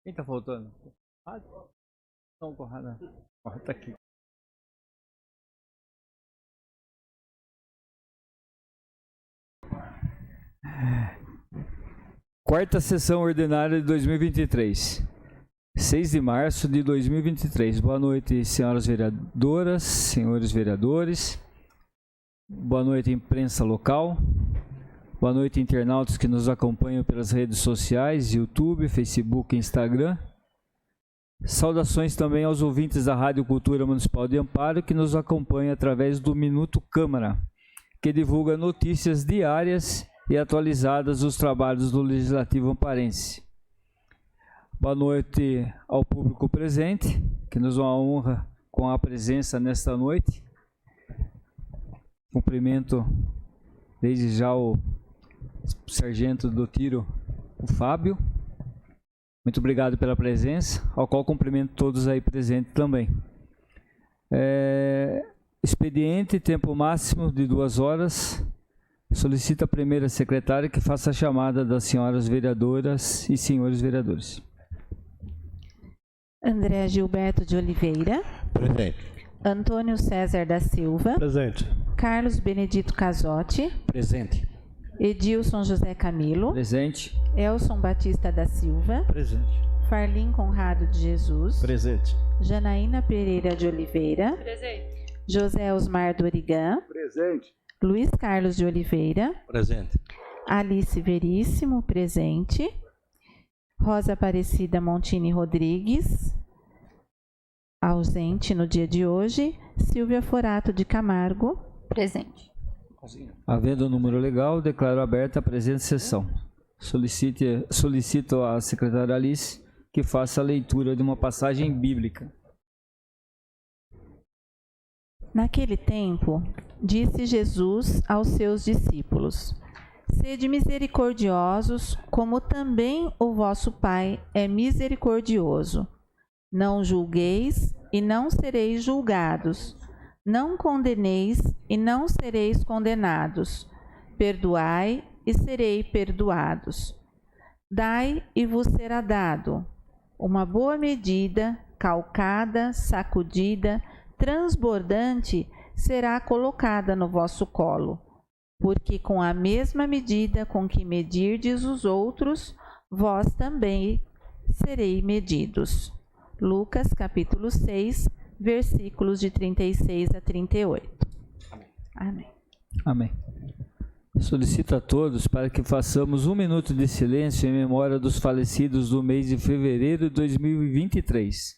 Quem tá faltando? Ah, não, Conrado. Tá aqui. Quarta sessão ordinária de 2023. 6 de março de 2023. Boa noite, senhoras vereadoras, senhores vereadores. Boa noite, imprensa local. Boa noite, internautas que nos acompanham pelas redes sociais, YouTube, Facebook e Instagram. Saudações também aos ouvintes da Rádio Cultura Municipal de Amparo que nos acompanham através do Minuto Câmara, que divulga notícias diárias e atualizadas dos trabalhos do Legislativo amparense. Boa noite ao público presente, que nos dá uma honra com a presença nesta noite. Cumprimento desde já o sargento do tiro, o Fábio. Muito obrigado pela presença, ao qual cumprimento todos aí presentes também. Expediente, tempo máximo de 2 horas. Solicito a primeira secretária que faça a chamada das senhoras vereadoras e senhores vereadores. André Gilberto de Oliveira. Presente. Antônio César da Silva. Presente. Carlos Benedito Casotti. Presente. Edilson José Camilo. Presente. Elson Batista da Silva. Presente. Farlim Conrado de Jesus. Presente. Janaína Pereira de Oliveira. Presente. José Osmar Dorigan. Presente. Luiz Carlos de Oliveira. Presente. Alice Veríssimo, presente. Rosa Aparecida Montini Rodrigues, ausente no dia de hoje. Silvia Forato de Camargo. Presente. Havendo o número legal, declaro aberta a presente sessão. Solicito à secretária Alice que faça a leitura de uma passagem bíblica. Naquele tempo, disse Jesus aos seus discípulos: Sede misericordiosos, como também o vosso Pai é misericordioso. Não julgueis e não sereis julgados. Não condeneis e não sereis condenados. Perdoai e serei perdoados. Dai e vos será dado. Uma boa medida, calcada, sacudida, transbordante, será colocada no vosso colo. Porque com a mesma medida com que medirdes os outros, vós também sereis medidos. Lucas capítulo 6, versículos de 36 a 38. Amém. Amém. Solicito a todos para que façamos 1 minuto de silêncio em memória dos falecidos do mês de fevereiro de 2023.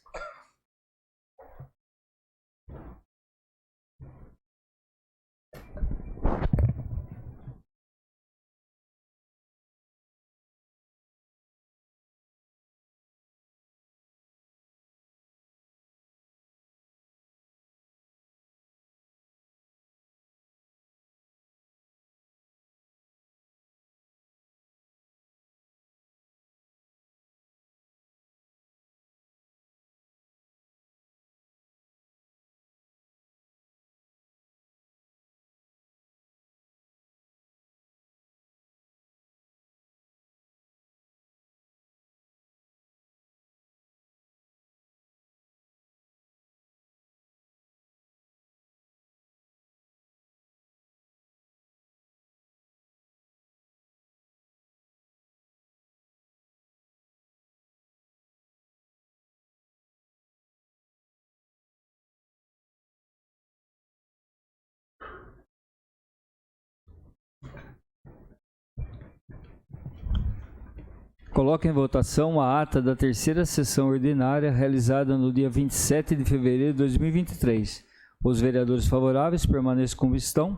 Coloco em votação a ata da terceira sessão ordinária realizada no dia 27 de fevereiro de 2023. Os vereadores favoráveis permaneçam como estão.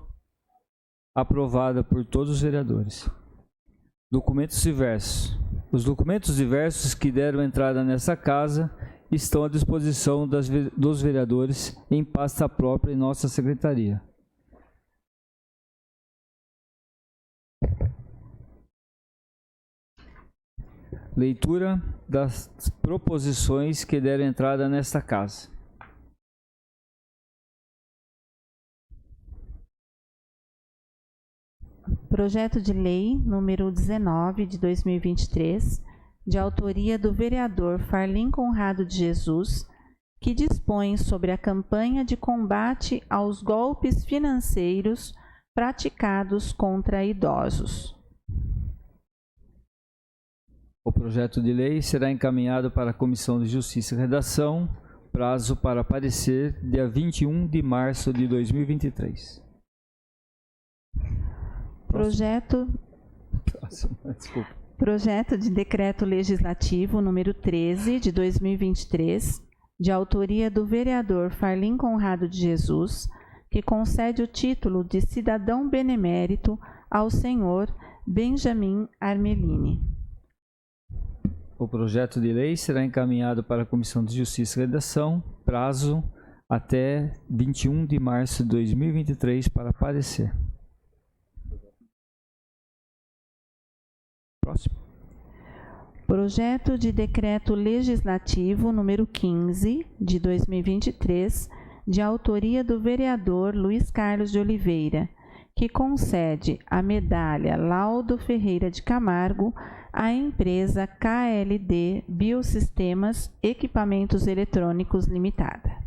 Aprovada por todos os vereadores. Documentos diversos. Os documentos diversos que deram entrada nessa casa estão à disposição dos vereadores em pasta própria em nossa secretaria. Leitura das proposições que deram entrada nesta casa. Projeto de Lei número 19 de 2023, de autoria do vereador Farlim Conrado de Jesus, que dispõe sobre a campanha de combate aos golpes financeiros praticados contra idosos. O projeto de lei será encaminhado para a Comissão de Justiça e Redação, prazo para parecer dia 21 de março de 2023. Projeto de Decreto Legislativo número 13 de 2023, de autoria do vereador Farlim Conrado de Jesus, que concede o título de cidadão benemérito ao senhor Benjamin Armelini. O projeto de lei será encaminhado para a Comissão de Justiça e Redação, prazo até 21 de março de 2023 para parecer. Próximo. Projeto de Decreto Legislativo número 15 de 2023, de autoria do vereador Luiz Carlos de Oliveira, que concede a medalha Laudo Ferreira de Camargo à empresa KLD Biosistemas Equipamentos Eletrônicos Limitada.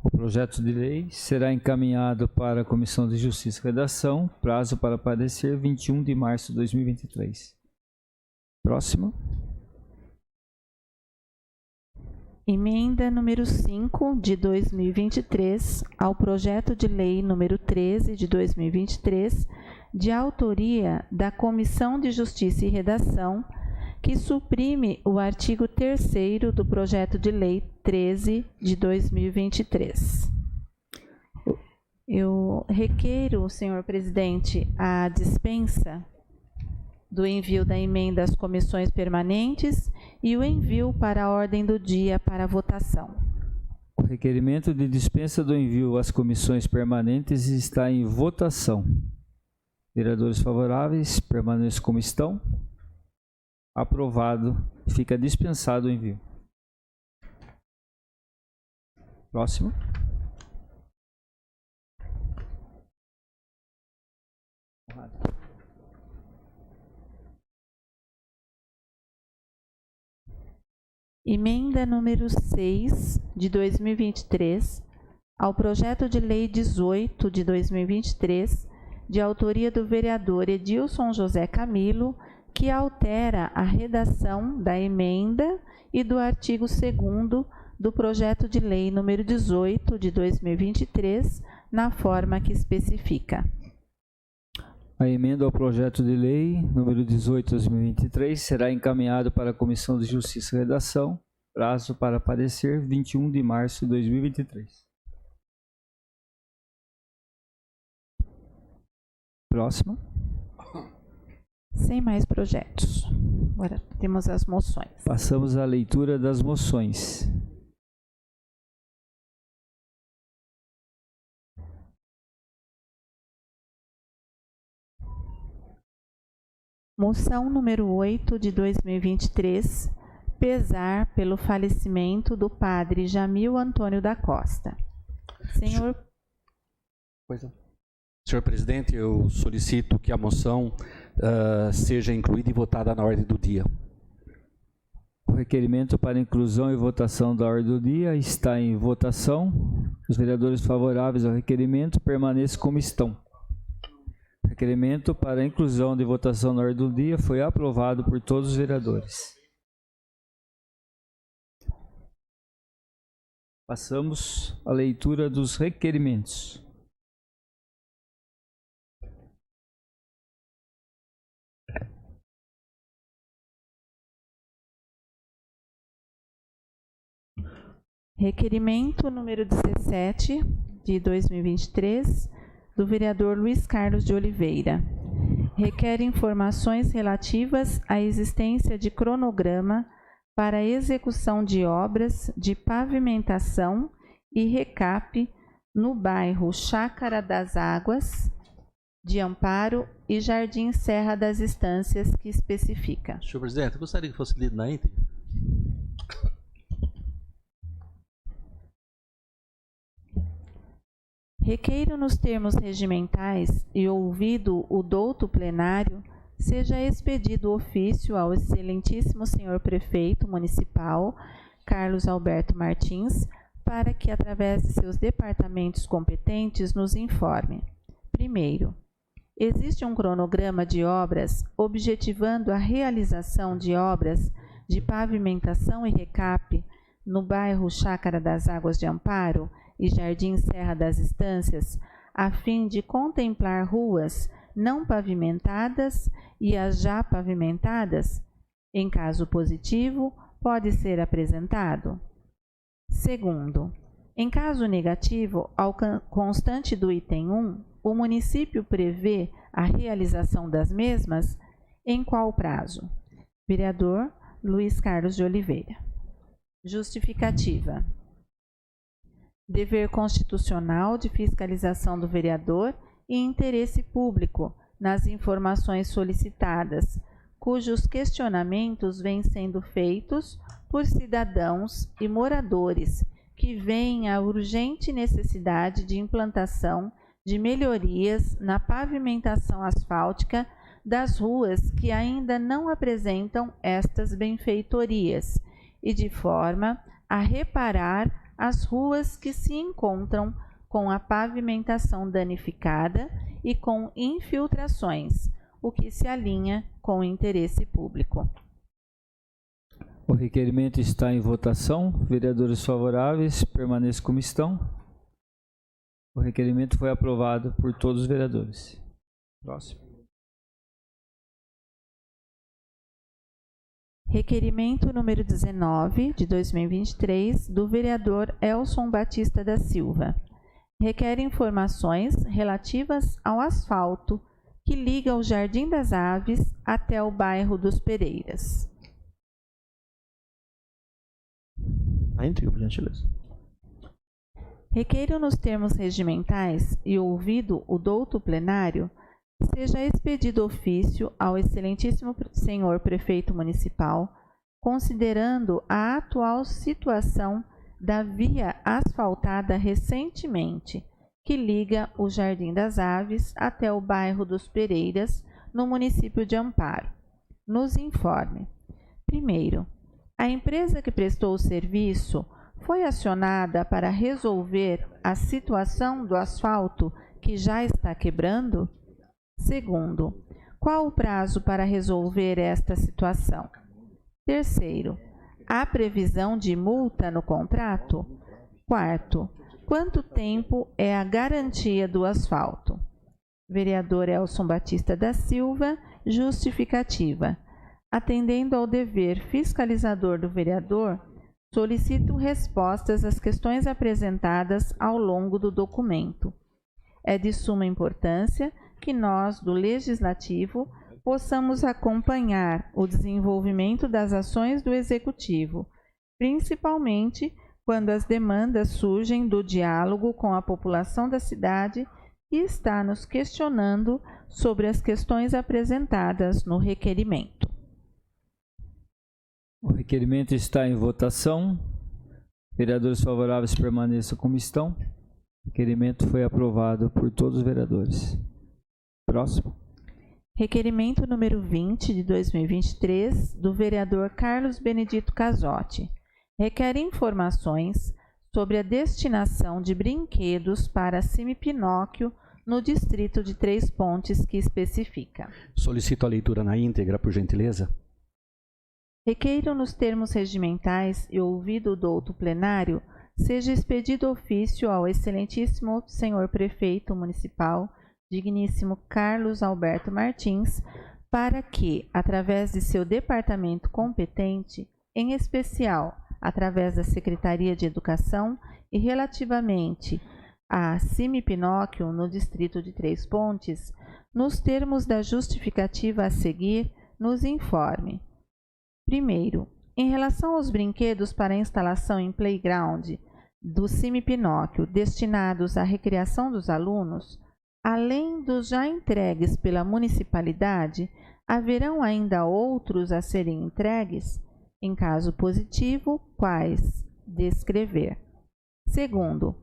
O projeto de lei será encaminhado para a Comissão de Justiça e Redação, prazo para parecer 21 de março de 2023. Próximo. Emenda número 5 de 2023 ao projeto de lei número 13 de 2023, de autoria da Comissão de Justiça e Redação, que suprime o artigo 3º do projeto de lei 13 de 2023. Eu requeiro, senhor presidente, a dispensa do envio da emenda às comissões permanentes e o envio para a ordem do dia para votação. O requerimento de dispensa do envio às comissões permanentes está em votação. Vereadores favoráveis, permaneçam como estão. Aprovado. Fica dispensado o envio. Próximo. Emenda número 6 de 2023 ao projeto de lei 18 de 2023, de autoria do vereador Edilson José Camilo, que altera a redação da emenda e do artigo 2º do projeto de lei número 18 de 2023, na forma que especifica. A emenda ao projeto de lei número 18 de 2023 será encaminhado para a Comissão de Justiça e Redação, prazo para parecer 21 de março de 2023. Próximo. Sem mais projetos. Agora temos as moções. Passamos à leitura das moções. Moção número 8 de 2023, pesar pelo falecimento do padre Jamil Antônio da Costa. Senhor presidente, eu solicito que a moção seja incluída e votada na ordem do dia. O requerimento para inclusão e votação da ordem do dia está em votação. Os vereadores favoráveis ao requerimento permaneçam como estão. O requerimento para inclusão de votação na ordem do dia foi aprovado por todos os vereadores. Passamos à leitura dos requerimentos. Requerimento número 17 de 2023, do vereador Luiz Carlos de Oliveira. Requer informações relativas à existência de cronograma para a execução de obras de pavimentação e recap no bairro Chácara das Águas de Amparo e Jardim Serra das Estâncias, que especifica. Senhor presidente, eu gostaria que fosse lido na íntegra. Requeiro nos termos regimentais e ouvido o douto plenário seja expedido ofício ao excelentíssimo senhor prefeito municipal, Carlos Alberto Martins, para que, através de seus departamentos competentes, nos informe. Primeiro, existe um cronograma de obras objetivando a realização de obras de pavimentação e recape no bairro Chácara das Águas de Amparo e Jardim Serra das Estâncias, a fim de contemplar ruas não pavimentadas e as já pavimentadas? Em caso positivo, pode ser apresentado. Segundo, em caso negativo, ao constante do item 1, o município prevê a realização das mesmas em qual prazo? Vereador Luiz Carlos de Oliveira. Justificativa. Dever constitucional de fiscalização do vereador e interesse público nas informações solicitadas, cujos questionamentos vêm sendo feitos por cidadãos e moradores que veem a urgente necessidade de implantação de melhorias na pavimentação asfáltica das ruas que ainda não apresentam estas benfeitorias e de forma a reparar as ruas que se encontram com a pavimentação danificada e com infiltrações, o que se alinha com o interesse público. O requerimento está em votação. Vereadores favoráveis, permaneçam como estão. O requerimento foi aprovado por todos os vereadores. Próximo. Requerimento número 19, de 2023, do vereador Elson Batista da Silva. Requer informações relativas ao asfalto que liga o Jardim das Aves até o bairro dos Pereiras. Por gentileza. Requeiro nos termos regimentais e ouvido o douto plenário, seja expedido ofício ao excelentíssimo senhor prefeito municipal, considerando a atual situação da via asfaltada recentemente, que liga o Jardim das Aves até o bairro dos Pereiras, no município de Amparo. Nos informe. Primeiro, a empresa que prestou o serviço foi acionada para resolver a situação do asfalto que já está quebrando? Segundo, qual o prazo para resolver esta situação? Terceiro, há previsão de multa no contrato? Quarto, quanto tempo é a garantia do asfalto? Vereador Elson Batista da Silva, justificativa. Atendendo ao dever fiscalizador do vereador, solicito respostas às questões apresentadas ao longo do documento. É de suma importância que nós, do Legislativo, possamos acompanhar o desenvolvimento das ações do Executivo, principalmente quando as demandas surgem do diálogo com a população da cidade e está nos questionando sobre as questões apresentadas no requerimento. O requerimento está em votação. Vereadores favoráveis permaneçam como estão. O requerimento foi aprovado por todos os vereadores. Próximo. Requerimento número 20 de 2023, do vereador Carlos Benedito Casotti. Requer informações sobre a destinação de brinquedos para Cime Pinóquio no distrito de Três Pontes, que especifica. Solicito a leitura na íntegra, por gentileza. Requeiro nos termos regimentais e ouvido o douto plenário, seja expedido ofício ao excelentíssimo senhor prefeito municipal, digníssimo Carlos Alberto Martins, para que, através de seu departamento competente, em especial através da Secretaria de Educação e relativamente a Cime Pinóquio no distrito de Três Pontes, nos termos da justificativa a seguir, nos informe. Primeiro, em relação aos brinquedos para instalação em playground do Cime Pinóquio destinados à recreação dos alunos, além dos já entregues pela municipalidade, haverão ainda outros a serem entregues? Em caso positivo, quais? Descrever. Segundo,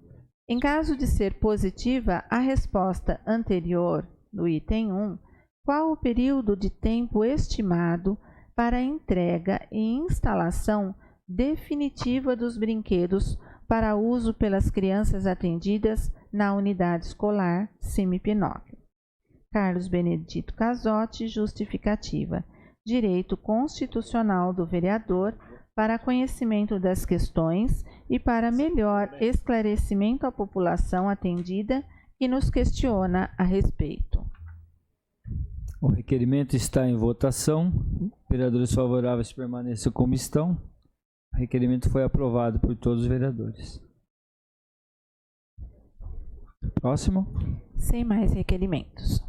em caso de ser positiva a resposta anterior, do item 1, Qual o período de tempo estimado para a entrega e instalação definitiva dos brinquedos para uso pelas crianças atendidas na unidade escolar CIMI Pinóquio? Carlos Benedito Casotti, justificativa. Direito constitucional do vereador para conhecimento das questões e para melhor esclarecimento à população atendida que nos questiona a respeito. O requerimento está em votação. Vereadores favoráveis permaneçam como estão. O requerimento foi aprovado por todos os vereadores. Próximo. Sem mais requerimentos.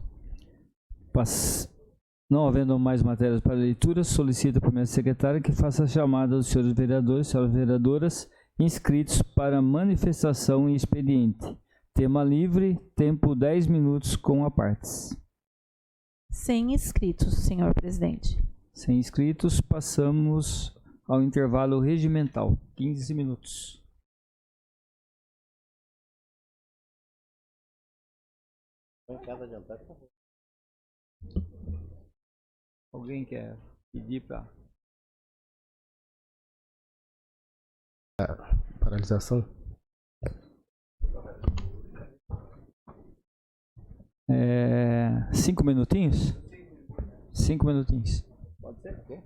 Não havendo mais matérias para leitura, solicito a primeira secretária que faça a chamada dos senhores vereadores e senhoras vereadoras inscritos para manifestação e expediente. Tema livre, tempo 10 minutos com apartes. Sem inscritos, senhor presidente. Sem inscritos, passamos ao intervalo regimental, 15 minutos. Alguém quer pedir para... Paralisação? 5 minutinhos? 5 minutinhos. Pode ser?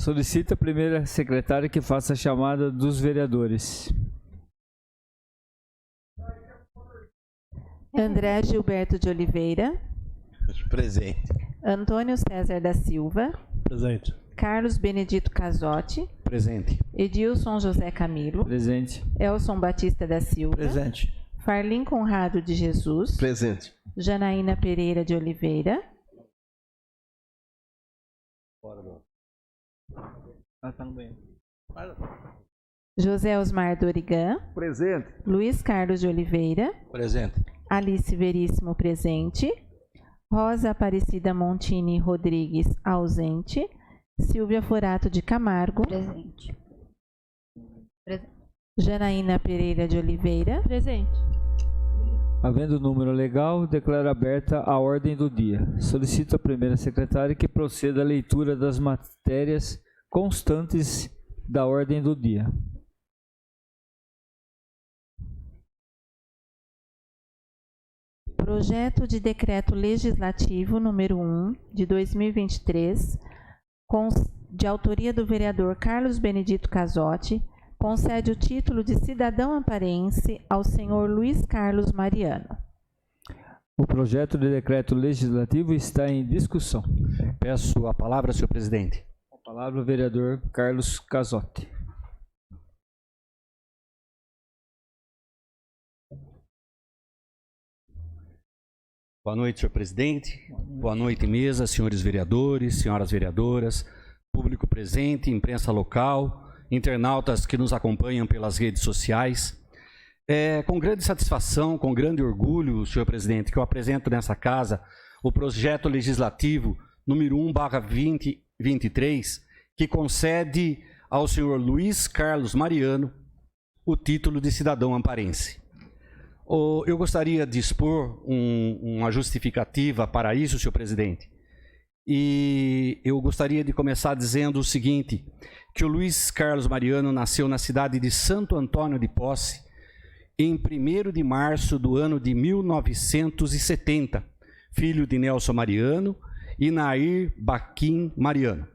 Solicita a primeira secretária que faça a chamada dos vereadores. André Gilberto de Oliveira. Presente. Antônio César da Silva. Presente. Carlos Benedito Casotti. Presente. Edilson José Camilo. Presente. Elson Batista da Silva. Presente. Farlim Conrado de Jesus. Presente. Janaína Pereira de Oliveira. José Osmar Dorigan. Presente. Luiz Carlos de Oliveira. Presente. Alice Veríssimo, presente. Rosa Aparecida Montini Rodrigues, ausente. Silvia Forato de Camargo. Presente. Janaína Pereira de Oliveira. Presente. Havendo número legal, declaro aberta a ordem do dia. Solicito a primeira secretária que proceda à leitura das matérias constantes da ordem do dia. Projeto de Decreto Legislativo número 1 de 2023, de autoria do vereador Carlos Benedito Casotti, concede o título de cidadão amparense ao senhor Luiz Carlos Mariano. O projeto de decreto legislativo está em discussão. Peço a palavra, senhor presidente. A palavra ao vereador Carlos Casotti. Boa noite, senhor presidente. Boa noite, mesa, senhores vereadores, senhoras vereadoras, público presente, imprensa local, internautas que nos acompanham pelas redes sociais. É com grande satisfação, com grande orgulho, senhor presidente, que eu apresento nessa casa o projeto legislativo número 1/2023, que concede ao senhor Luiz Carlos Mariano o título de cidadão amparense. Eu gostaria de expor uma justificativa para isso, senhor presidente. E eu gostaria de começar dizendo o seguinte, que o Luiz Carlos Mariano nasceu na cidade de Santo Antônio de Posse em 1º de março do ano de 1970, filho de Nelson Mariano e Nair Baquim Mariano.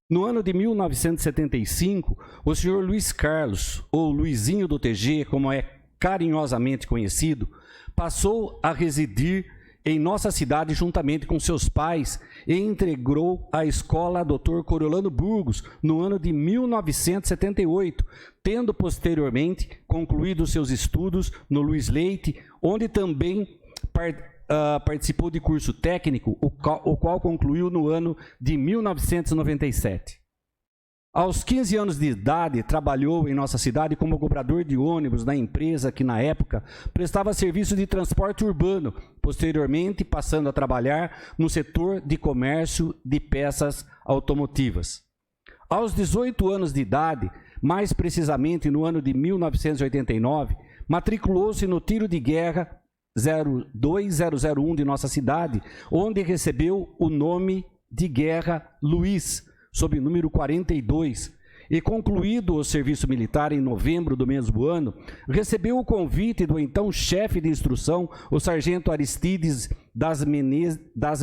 No ano de 1975, o senhor Luiz Carlos, ou Luizinho do TG, como é carinhosamente conhecido, passou a residir em nossa cidade juntamente com seus pais e integrou a escola Dr. Coriolano Burgos no ano de 1978, tendo posteriormente concluído seus estudos no Luiz Leite, onde também participou de curso técnico, o qual concluiu no ano de 1997. Aos 15 anos de idade, trabalhou em nossa cidade como cobrador de ônibus na empresa que, na época, prestava serviço de transporte urbano, posteriormente passando a trabalhar no setor de comércio de peças automotivas. Aos 18 anos de idade, mais precisamente no ano de 1989, matriculou-se no Tiro de Guerra 02001 de nossa cidade, onde recebeu o nome de Guerra Luiz, sob número 42, e concluído o serviço militar em novembro do mesmo ano, recebeu o convite do então chefe de instrução, o sargento Aristides das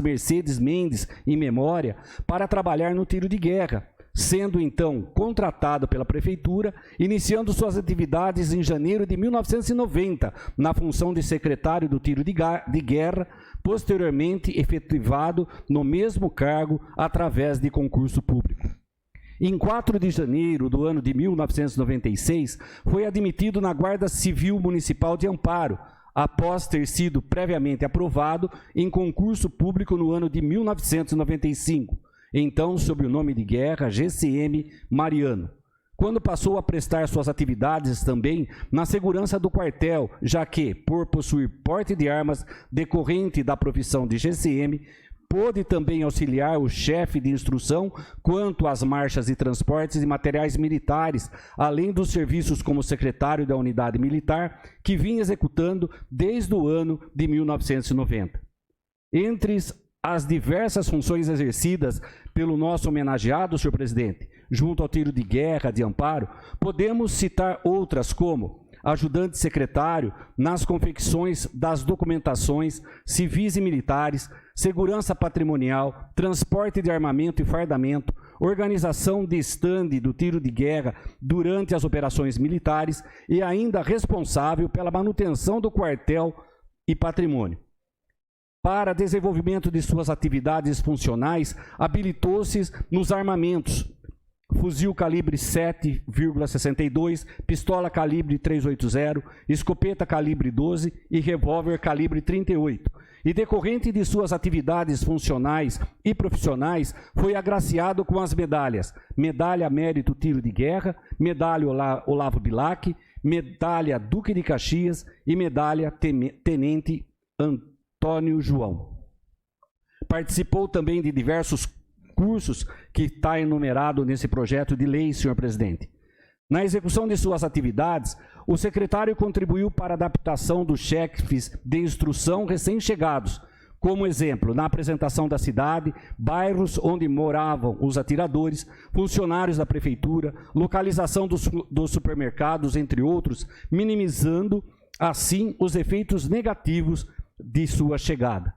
Mercedes Mendes, em memória, para trabalhar no tiro de guerra, sendo então contratado pela prefeitura, iniciando suas atividades em janeiro de 1990, na função de secretário do tiro de guerra, posteriormente efetivado no mesmo cargo através de concurso público. Em 4 de janeiro do ano de 1996, foi admitido na Guarda Civil Municipal de Amparo, após ter sido previamente aprovado em concurso público no ano de 1995, então sob o nome de Guerra GCM Mariano, quando passou a prestar suas atividades também na segurança do quartel, já que, por possuir porte de armas decorrente da profissão de GCM, pôde também auxiliar o chefe de instrução quanto às marchas e transportes de materiais militares, além dos serviços como secretário da unidade militar, que vinha executando desde o ano de 1990. Entre as diversas funções exercidas pelo nosso homenageado, senhor presidente, junto ao tiro de guerra de Amparo, podemos citar outras como ajudante secretário nas confecções das documentações civis e militares, segurança patrimonial, transporte de armamento e fardamento, organização de estande do tiro de guerra durante as operações militares e ainda responsável pela manutenção do quartel e patrimônio. Para desenvolvimento de suas atividades funcionais, habilitou-se nos armamentos: fuzil calibre 7,62, pistola calibre 380, escopeta calibre 12 e revólver calibre 38. E decorrente de suas atividades funcionais e profissionais, foi agraciado com as medalhas: Medalha Mérito Tiro de Guerra, Medalha Olavo Bilac, Medalha Duque de Caxias e Medalha Tenente Antônio João. Participou também de diversos cursos que está enumerado nesse projeto de lei, senhor presidente. Na execução de suas atividades, o secretário contribuiu para a adaptação dos chefes de instrução recém-chegados, como exemplo, na apresentação da cidade, bairros onde moravam os atiradores, funcionários da prefeitura, localização dos supermercados, entre outros, minimizando, assim, os efeitos negativos de sua chegada.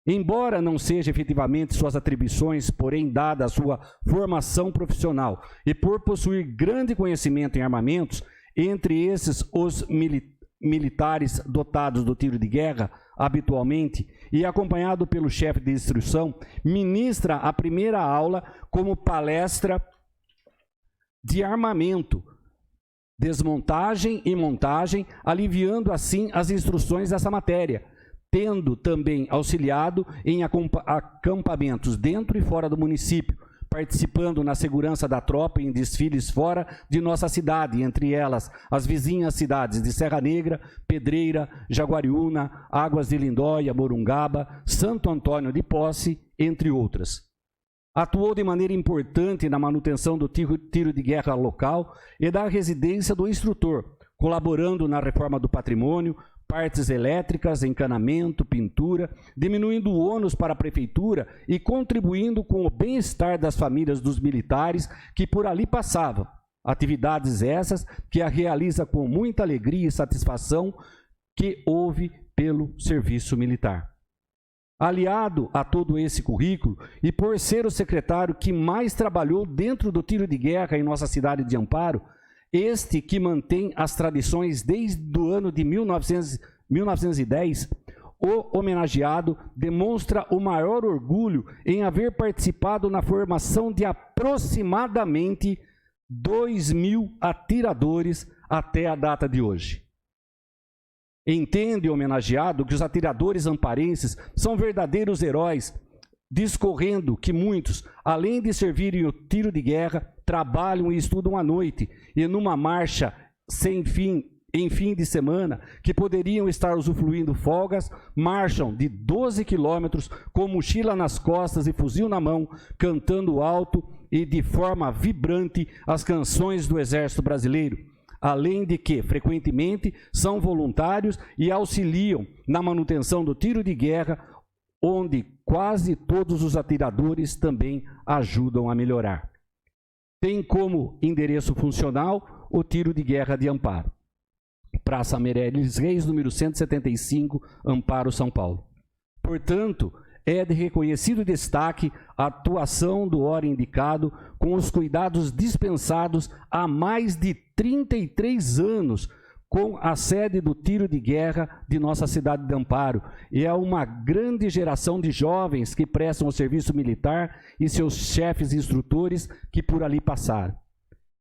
Embora não seja efetivamente suas atribuições, porém, dada a sua formação profissional e por possuir grande conhecimento em armamentos, entre esses os militares dotados do tiro de guerra habitualmente, e acompanhado pelo chefe de instrução, ministra a primeira aula como palestra de armamento, desmontagem e montagem, aliviando assim as instruções dessa matéria, tendo também auxiliado em acampamentos dentro e fora do município, participando na segurança da tropa em desfiles fora de nossa cidade, entre elas as vizinhas cidades de Serra Negra, Pedreira, Jaguariúna, Águas de Lindóia, Morungaba, Santo Antônio de Posse, entre outras. Atuou de maneira importante na manutenção do tiro de guerra local e da residência do instrutor, colaborando na reforma do patrimônio, partes elétricas, encanamento, pintura, diminuindo o ônus para a prefeitura e contribuindo com o bem-estar das famílias dos militares que por ali passavam. Atividades essas que a realiza com muita alegria e satisfação que houve pelo serviço militar. Aliado a todo esse currículo, e por ser o secretário que mais trabalhou dentro do tiro de guerra em nossa cidade de Amparo, este que mantém as tradições desde o ano de 1910, o homenageado demonstra o maior orgulho em haver participado na formação de aproximadamente 2.000 atiradores até a data de hoje. Entende o homenageado que os atiradores amparenses são verdadeiros heróis, discorrendo que muitos, além de servirem o tiro de guerra, trabalham e estudam à noite, e numa marcha sem fim, em fim de semana, que poderiam estar usufruindo folgas, marcham de 12 quilômetros com mochila nas costas e fuzil na mão, cantando alto e de forma vibrante as canções do Exército Brasileiro, além de que, frequentemente, são voluntários e auxiliam na manutenção do tiro de guerra, onde quase todos os atiradores também ajudam a melhorar. Tem como endereço funcional o tiro de guerra de Amparo. Praça Meireles Reis, número 175, Amparo, São Paulo. Portanto, é de reconhecido destaque a atuação do ora indicado com os cuidados dispensados há mais de 33 anos com a sede do tiro de guerra de nossa cidade de Amparo, e é uma grande geração de jovens que prestam o serviço militar e seus chefes e instrutores que por ali passaram.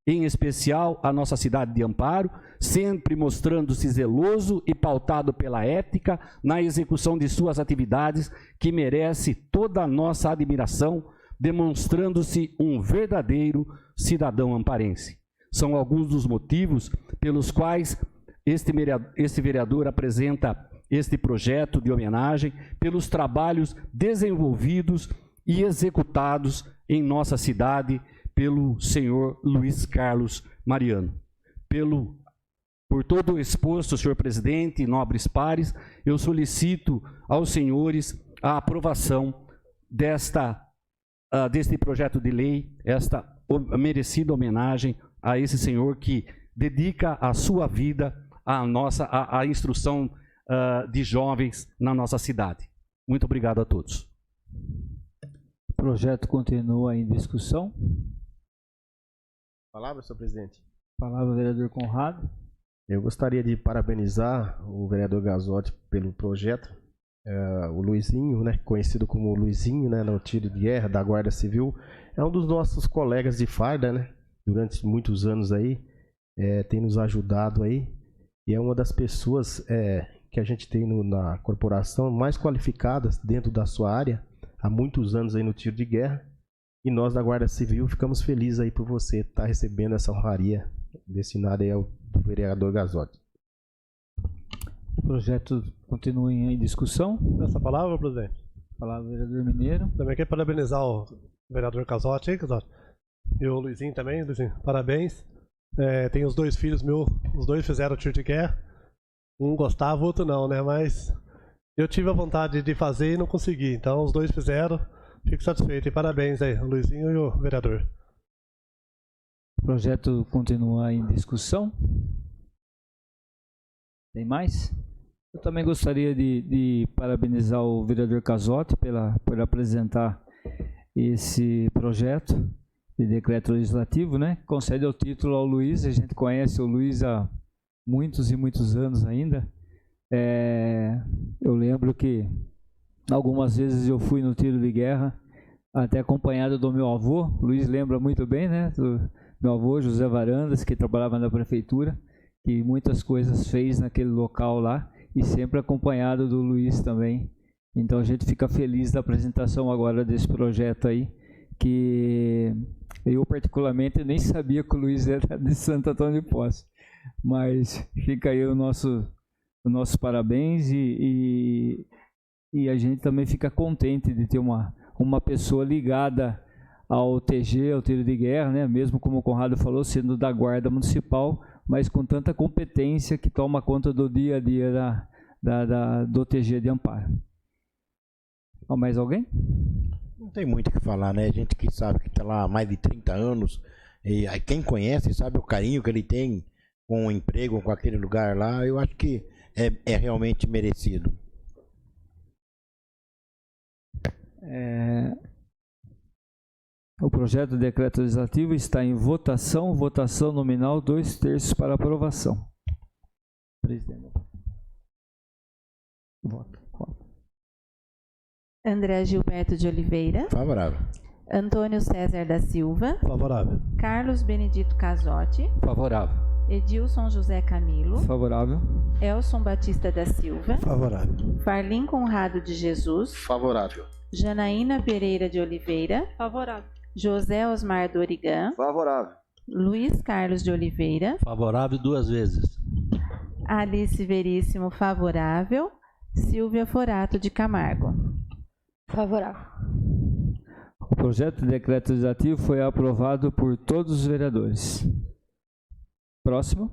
Em especial, a nossa cidade de Amparo, sempre mostrando-se zeloso e pautado pela ética na execução de suas atividades, que merece toda a nossa admiração, demonstrando-se um verdadeiro cidadão amparense. São alguns dos motivos pelos quais este vereador apresenta este projeto de homenagem, pelos trabalhos desenvolvidos e executados em nossa cidade pelo senhor Luiz Carlos Mariano. Por todo o exposto, senhor presidente e nobres pares, eu solicito aos senhores a aprovação deste projeto de lei, esta merecida homenagem a esse senhor que dedica a sua vida a instrução de jovens na nossa cidade. Muito obrigado a todos. O projeto continua em discussão. Palavra, senhor presidente. Palavra, vereador Conrado. Eu gostaria de parabenizar o vereador Gazotti pelo projeto. O Luizinho, né, conhecido como Luizinho, né, no tiro de guerra da Guarda Civil, é um dos nossos colegas de farda, né, durante muitos anos aí, tem nos ajudado aí, e é uma das pessoas que a gente tem na corporação mais qualificadas dentro da sua área, há muitos anos aí no tiro de guerra, e nós da Guarda Civil ficamos felizes aí por você estar recebendo essa honraria destinada aí ao vereador Gazotti. O projeto continua em discussão. Essa palavra, presidente. Palavra, vereador Mineiro. Também quero parabenizar o vereador Gazotti, hein, Gazotti? E o Luizinho também, Luizinho, parabéns. Tem os dois filhos meus, os dois fizeram tiro de guerra. Um gostava, o outro não, né? Mas eu tive a vontade de fazer e não consegui. Então os dois fizeram, fico satisfeito. E parabéns aí, o Luizinho e o vereador. O projeto continua em discussão. Tem mais? Eu também gostaria de parabenizar o vereador Gazotti por apresentar esse projeto de decreto legislativo, né? Concede o título ao Luiz. A gente conhece o Luiz há muitos e muitos anos ainda. Eu lembro que algumas vezes eu fui no tiro de guerra, até acompanhado do meu avô. O Luiz lembra muito bem, né? Do meu avô, José Varandas, que trabalhava na prefeitura, que muitas coisas fez naquele local lá, e sempre acompanhado do Luiz também. Então a gente fica feliz da apresentação agora desse projeto aí, que eu particularmente nem sabia que o Luiz era de Santo Antônio de Posse. Mas fica aí o nosso parabéns, e a gente também fica contente de ter uma pessoa ligada ao TG, ao tiro de guerra, né? Mesmo como o Conrado falou, sendo da Guarda Municipal, mas com tanta competência que toma conta do dia a dia do TG de Amparo. Mais alguém? Não tem muito o que falar, né? A gente que sabe que está lá há mais de 30 anos, e quem conhece sabe o carinho que ele tem com o emprego, com aquele lugar lá. Eu acho que é realmente merecido. O projeto de decreto legislativo está em votação nominal 2/3 para aprovação. Presidente. Voto. André Gilberto de Oliveira. Favorável. Antônio César da Silva. Favorável. Carlos Benedito Gazotti. Favorável. Edilson José Camilo. Favorável. Elson Batista da Silva. Favorável. Farlim Conrado de Jesus. Favorável. Janaína Pereira de Oliveira. Favorável. José Osmar Dorigan. Favorável. Luiz Carlos de Oliveira. Favorável 2 vezes. Alice Veríssimo, favorável. Silvia Forato de Camargo. Favorável. O projeto de decreto legislativo foi aprovado por todos os vereadores. Próximo.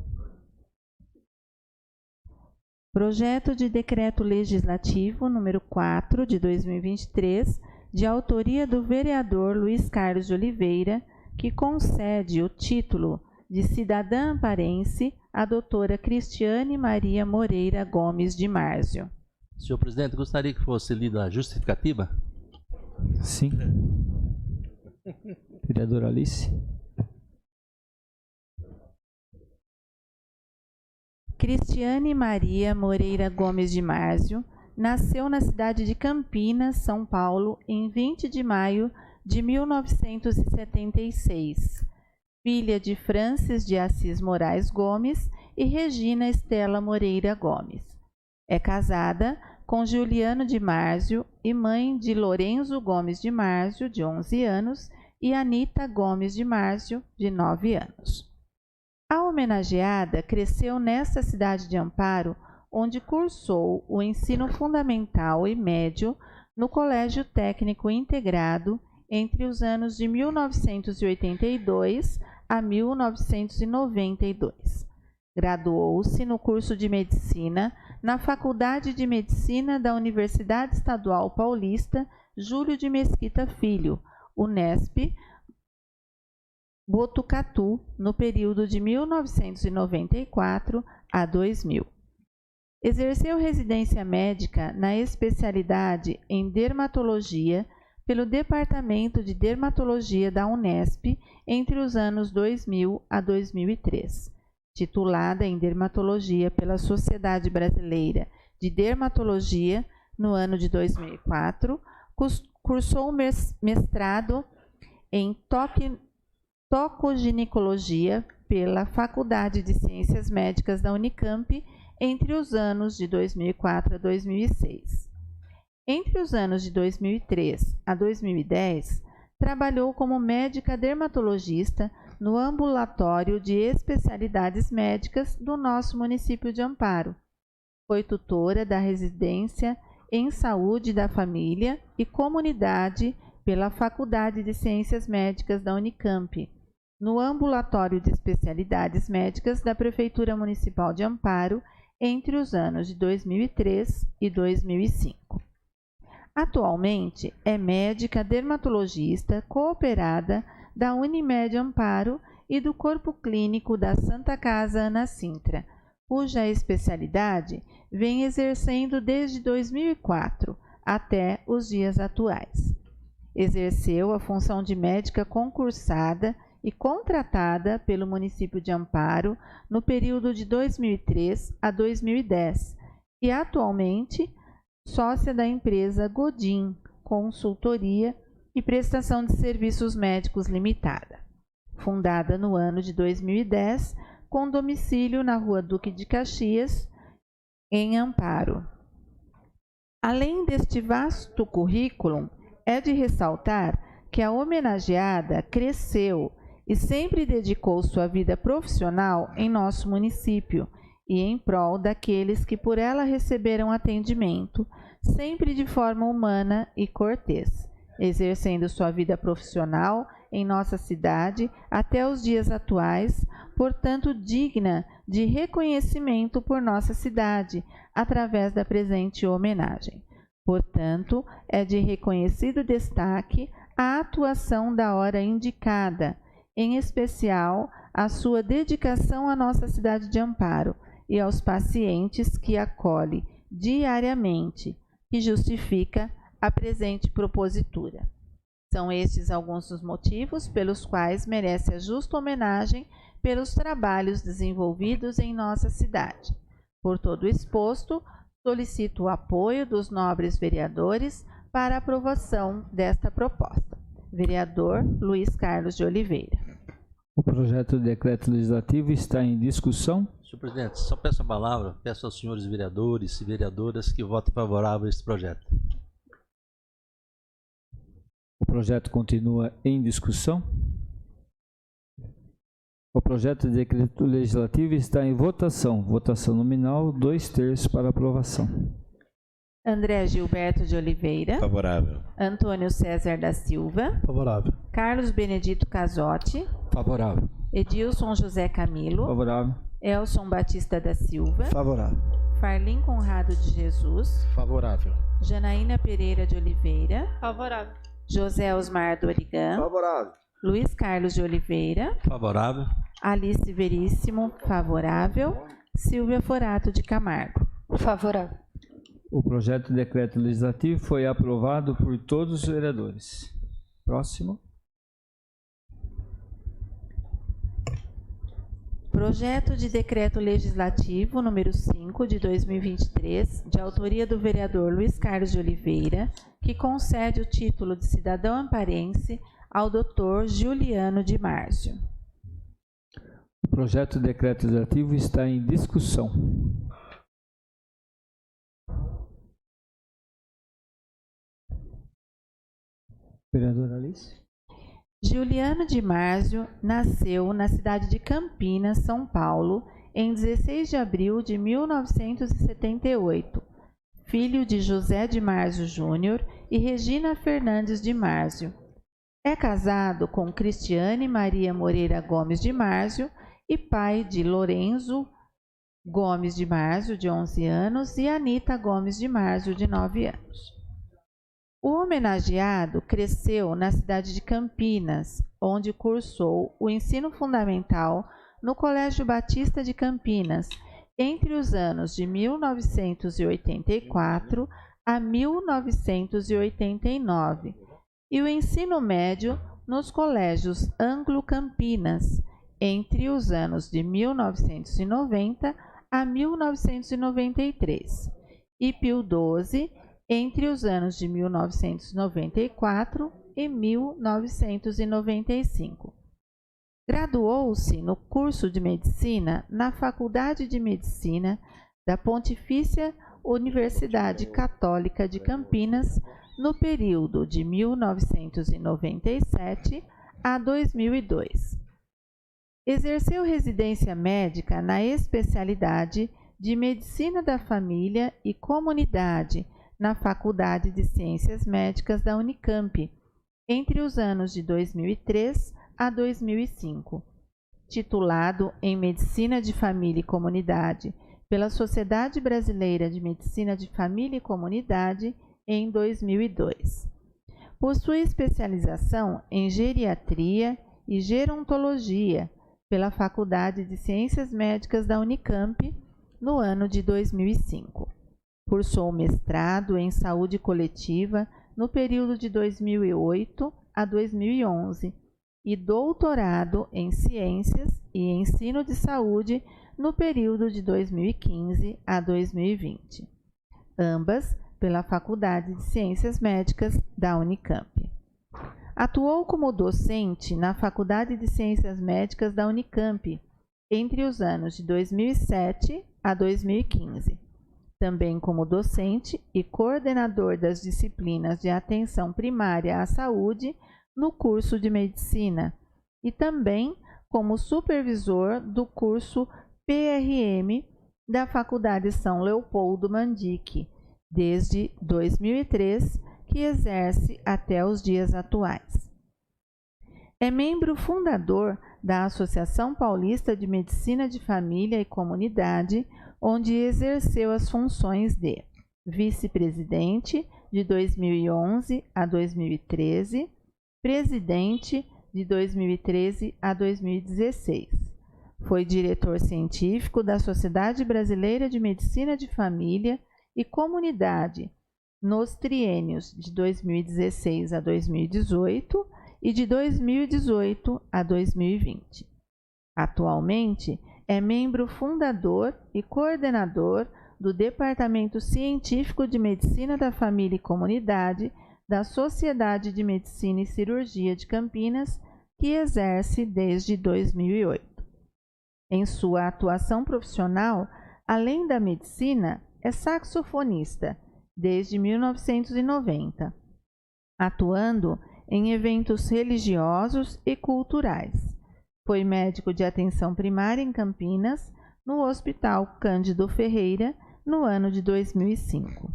Projeto de decreto legislativo número 4 de 2023, de autoria do vereador Luiz Carlos de Oliveira, que concede o título de cidadã amparense à doutora Cristiane Maria Moreira Gomes de Márzio. Senhor presidente, gostaria que fosse lida a justificativa? Sim. Vereadora Alice. Cristiane Maria Moreira Gomes de Márzio nasceu na cidade de Campinas, São Paulo, em 20 de maio de 1976. Filha de Francis de Assis Moraes Gomes e Regina Estela Moreira Gomes. É casada com Juliano de Márzio e mãe de Lorenzo Gomes de Márzio, de 11 anos, e Anita Gomes de Márzio, de 9 anos. A homenageada cresceu nesta cidade de Amparo, onde cursou o ensino fundamental e médio no Colégio Técnico Integrado entre os anos de 1982 a 1992. Graduou-se no curso de Medicina na Faculdade de Medicina da Universidade Estadual Paulista Júlio de Mesquita Filho, Unesp, Botucatu, no período de 1994 a 2000. Exerceu residência médica na especialidade em dermatologia pelo Departamento de Dermatologia da Unesp entre os anos 2000 a 2003. Titulada em Dermatologia pela Sociedade Brasileira de Dermatologia no ano de 2004, cursou mestrado em tocoginecologia pela Faculdade de Ciências Médicas da Unicamp entre os anos de 2004 a 2006. Entre os anos de 2003 a 2010, trabalhou como médica dermatologista no ambulatório de especialidades médicas do nosso município de Amparo. Foi tutora da residência em Saúde da Família e Comunidade pela Faculdade de Ciências Médicas da Unicamp, no ambulatório de especialidades médicas da Prefeitura Municipal de Amparo entre os anos de 2003 e 2005. Atualmente é médica dermatologista cooperada da Unimed Amparo e do Corpo Clínico da Santa Casa Ana Sintra, cuja especialidade vem exercendo desde 2004 até os dias atuais. Exerceu a função de médica concursada e contratada pelo município de Amparo no período de 2003 a 2010 e atualmente sócia da empresa Godin Consultoria e Prestação de Serviços Médicos Limitada, fundada no ano de 2010, com domicílio na Rua Duque de Caxias, em Amparo. Além deste vasto currículo, é de ressaltar que a homenageada cresceu e sempre dedicou sua vida profissional em nosso município e em prol daqueles que por ela receberam atendimento, sempre de forma humana e cortês, exercendo sua vida profissional em nossa cidade até os dias atuais, portanto digna de reconhecimento por nossa cidade, através da presente homenagem. Portanto, é de reconhecido destaque a atuação da hora indicada, em especial a sua dedicação à nossa cidade de Amparo e aos pacientes que acolhe diariamente, que justifica a presente propositura. São estes alguns dos motivos pelos quais merece a justa homenagem pelos trabalhos desenvolvidos em nossa cidade. Por todo o exposto, solicito o apoio dos nobres vereadores para a aprovação desta proposta. Vereador Luiz Carlos de Oliveira. O projeto de decreto legislativo está em discussão. Senhor presidente, só peço a palavra, peço aos senhores vereadores e vereadoras que votem favorável a este projeto. O projeto continua em discussão. O projeto de decreto legislativo está em votação. Votação nominal, 2/3 para aprovação. André Gilberto de Oliveira. Favorável. Antônio César da Silva. Favorável. Carlos Benedito Casotti. Favorável. Edilson José Camilo. Favorável. Elson Batista da Silva. Favorável. Farlim Conrado de Jesus. Favorável. Janaína Pereira de Oliveira. Favorável. José Osmar Dorigan. Favorável. Luiz Carlos de Oliveira. Favorável. Alice Veríssimo. Favorável. Silvia Forato de Camargo. Favorável. O projeto de decreto legislativo foi aprovado por todos os vereadores. Próximo. Projeto de decreto legislativo número 5 de 2023, de autoria do vereador Luiz Carlos de Oliveira, que concede o título de cidadão amparense ao Dr. Juliano de Márcio. O projeto de decreto legislativo está em discussão. Vereadora Alice. Juliano de Márcio nasceu na cidade de Campinas, São Paulo, em 16 de abril de 1978, filho de José de Márcio Júnior e Regina Fernandes de Márcio. É casado com Cristiane Maria Moreira Gomes de Márcio e pai de Lorenzo Gomes de Márcio, de 11 anos, e Anita Gomes de Márcio, de 9 anos. O homenageado cresceu na cidade de Campinas, onde cursou o ensino fundamental no Colégio Batista de Campinas, entre os anos de 1984 a 1989, e o ensino médio nos colégios Anglo-Campinas, entre os anos de 1990 a 1993, e Pio XII, entre os anos de 1994 e 1995. Graduou-se no curso de Medicina na Faculdade de Medicina da Pontifícia Universidade Católica de Campinas no período de 1997 a 2002. Exerceu residência médica na especialidade de Medicina da Família e Comunidade na Faculdade de Ciências Médicas da Unicamp, entre os anos de 2003 a 2005. Titulado em Medicina de Família e Comunidade pela Sociedade Brasileira de Medicina de Família e Comunidade em 2002. Possui especialização em Geriatria e Gerontologia pela Faculdade de Ciências Médicas da Unicamp no ano de 2005. Cursou mestrado em Saúde Coletiva no período de 2008 a 2011 e doutorado em Ciências e Ensino de Saúde no período de 2015 a 2020, ambas pela Faculdade de Ciências Médicas da Unicamp. Atuou como docente na Faculdade de Ciências Médicas da Unicamp entre os anos de 2007 a 2015. Também como docente e coordenador das disciplinas de atenção primária à saúde no curso de medicina e também como supervisor do curso PRM da Faculdade São Leopoldo Mandique, desde 2003, que exerce até os dias atuais. É membro fundador da Associação Paulista de Medicina de Família e Comunidade, onde exerceu as funções de vice-presidente de 2011 a 2013, presidente de 2013 a 2016. Foi diretor científico da Sociedade Brasileira de Medicina de Família e Comunidade nos triênios de 2016 a 2018 e de 2018 a 2020. Atualmente, é membro fundador e coordenador do Departamento Científico de Medicina da Família e Comunidade da Sociedade de Medicina e Cirurgia de Campinas, que exerce desde 2008. Em sua atuação profissional, além da medicina, é saxofonista desde 1990, atuando em eventos religiosos e culturais. Foi médico de atenção primária em Campinas, no Hospital Cândido Ferreira, no ano de 2005.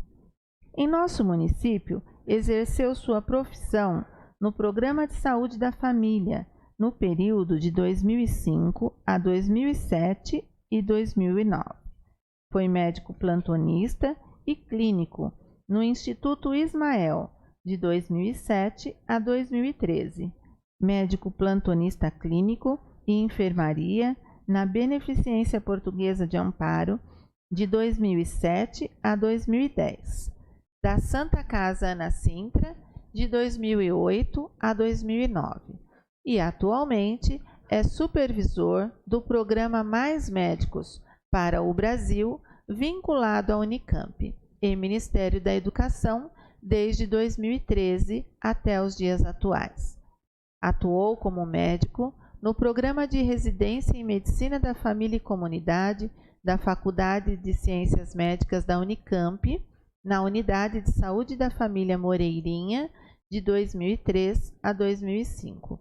Em nosso município, exerceu sua profissão no Programa de Saúde da Família, no período de 2005 a 2007 e 2009. Foi médico plantonista e clínico no Instituto Ismael, de 2007 a 2013. Médico plantonista clínico e enfermaria na Beneficência Portuguesa de Amparo, de 2007 a 2010. Da Santa Casa Ana Sintra, de 2008 a 2009. E atualmente é supervisor do programa Mais Médicos para o Brasil, vinculado à Unicamp, e Ministério da Educação desde 2013 até os dias atuais. Atuou como médico no Programa de Residência em Medicina da Família e Comunidade da Faculdade de Ciências Médicas da Unicamp, na Unidade de Saúde da Família Moreirinha, de 2003 a 2005.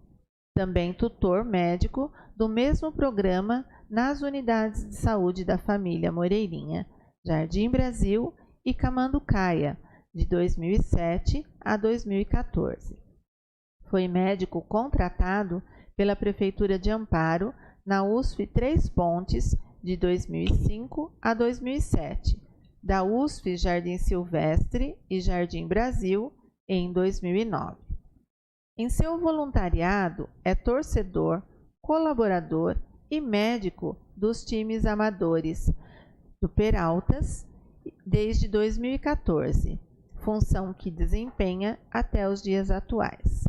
Também tutor médico do mesmo programa nas Unidades de Saúde da Família Moreirinha, Jardim Brasil e Camanducaia, de 2007 a 2014. Foi médico contratado pela Prefeitura de Amparo na USF Três Pontes, de 2005 a 2007, da USF Jardim Silvestre e Jardim Brasil, em 2009. Em seu voluntariado, é torcedor, colaborador e médico dos times amadores do Peraltas desde 2014, função que desempenha até os dias atuais.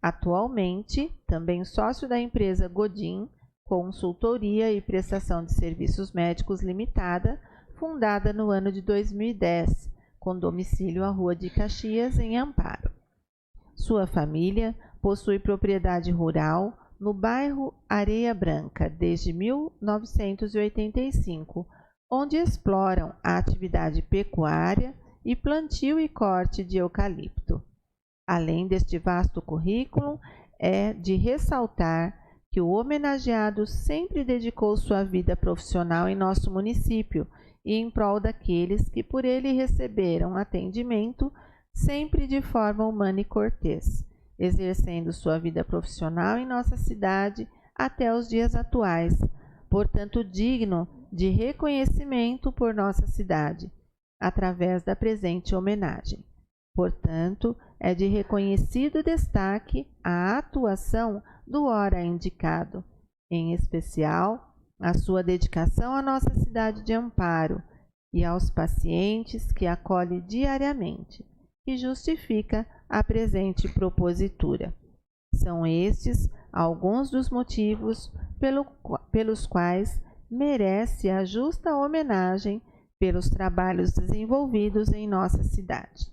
Atualmente, também sócio da empresa Godin, Consultoria e Prestação de Serviços Médicos Limitada, fundada no ano de 2010, com domicílio à Rua de Caxias, em Amparo. Sua família possui propriedade rural no bairro Areia Branca desde 1985, onde exploram a atividade pecuária e plantio e corte de eucalipto. Além deste vasto currículo, é de ressaltar que o homenageado sempre dedicou sua vida profissional em nosso município e em prol daqueles que por ele receberam atendimento, sempre de forma humana e cortês, exercendo sua vida profissional em nossa cidade até os dias atuais, portanto digno de reconhecimento por nossa cidade, através da presente homenagem. Portanto, é de reconhecido destaque a atuação do ora indicado, em especial a sua dedicação à nossa cidade de Amparo e aos pacientes que acolhe diariamente, e justifica a presente propositura. São estes alguns dos motivos pelos quais merece a justa homenagem pelos trabalhos desenvolvidos em nossa cidade.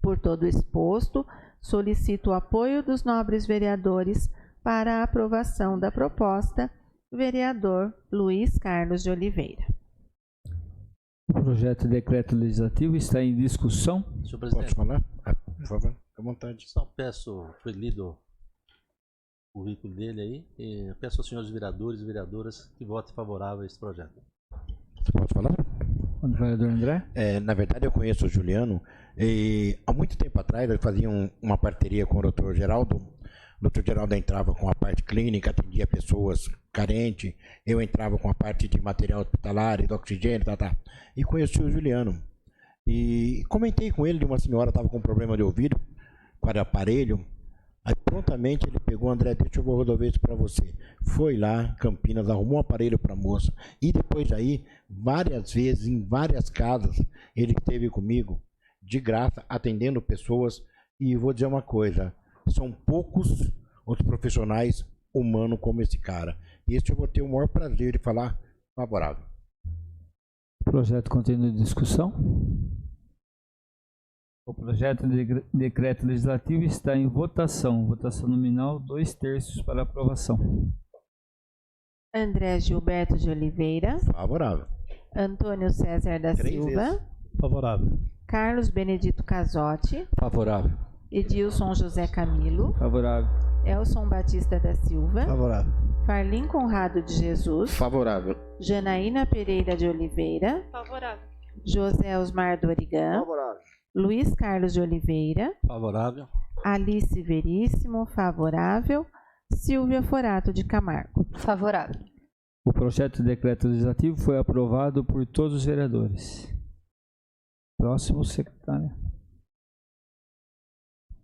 Por todo o exposto, solicito o apoio dos nobres vereadores para a aprovação da proposta. Vereador Luiz Carlos de Oliveira. O projeto de decreto legislativo está em discussão. Senhor presidente, Pode falar? Por favor, fique à vontade. só peço, foi lido o currículo dele aí, e eu peço aos senhores vereadores e vereadoras que votem favorável a esse projeto. Você pode falar? Vereador André? Na verdade, eu conheço o Juliano e há muito tempo atrás ele fazia uma parceria com o Dr. Geraldo. O Dr. Geraldo entrava com a parte clínica, atendia pessoas carentes, eu entrava com a parte de material hospitalar, de oxigênio, e conheci o Juliano. E comentei com ele de uma senhora que estava com problema de ouvido, para aparelho. Aí prontamente ele pegou: André, deixa eu resolver isso para você. Foi lá, Campinas, arrumou um aparelho para a moça. E depois daí, várias vezes, em várias casas, ele esteve comigo, de graça, atendendo pessoas. E vou dizer uma coisa, são poucos os profissionais humanos como esse cara. E esse eu vou ter o maior prazer de falar favorável. O projeto continua em discussão. O projeto de decreto legislativo está em votação. Votação nominal, 2/3 para aprovação. André Gilberto de Oliveira. Favorável. Antônio César da 3 Silva. vezes. Favorável. Carlos Benedito Casotti. Favorável. Edilson José Camilo. Favorável. Elson Batista da Silva. Favorável. Farlim Conrado de Jesus. Favorável. Janaína Pereira de Oliveira. Favorável. José Osmar Dorigan. Favorável. Luiz Carlos de Oliveira. Favorável. Alice Veríssimo. Favorável. Silvia Forato de Camargo. Favorável. O projeto de decreto legislativo foi aprovado por todos os vereadores. Próximo, secretário.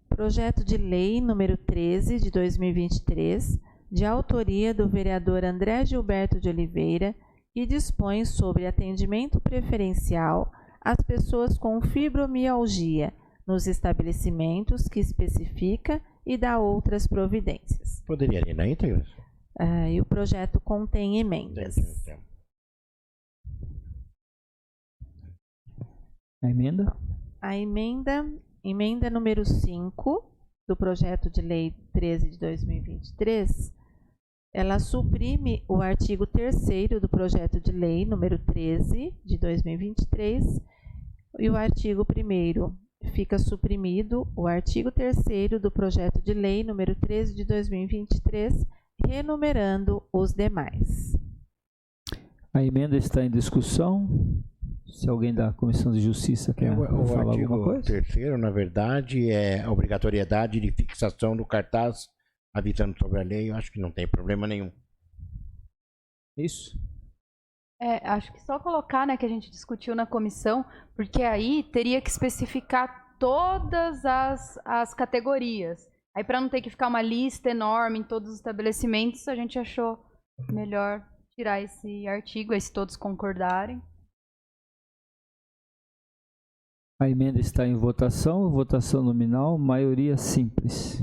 Projeto de Lei número 13 de 2023, de autoria do vereador André Gilberto de Oliveira, que dispõe sobre atendimento preferencial às pessoas com fibromialgia nos estabelecimentos, que especifica e dá outras providências. Poderia ir na íntegra? E o projeto contém emendas. A emenda? A emenda número 5 do projeto de lei 13 de 2023, ela suprime o artigo 3º do projeto de lei número 13 de 2023 e o artigo 1º fica suprimido o artigo 3º do projeto de lei número 13 de 2023, renumerando os demais. A emenda está em discussão. Se alguém da Comissão de Justiça quer falar alguma coisa. O artigo 3º, na verdade, é a obrigatoriedade de fixação do cartaz avisando sobre a lei. Eu acho que não tem problema nenhum. Isso? Acho que só colocar, né, que a gente discutiu na comissão, porque aí teria que especificar todas as categorias. Aí, para não ter que ficar uma lista enorme em todos os estabelecimentos, a gente achou melhor tirar esse artigo, aí se todos concordarem. A emenda está em votação, votação nominal, maioria simples.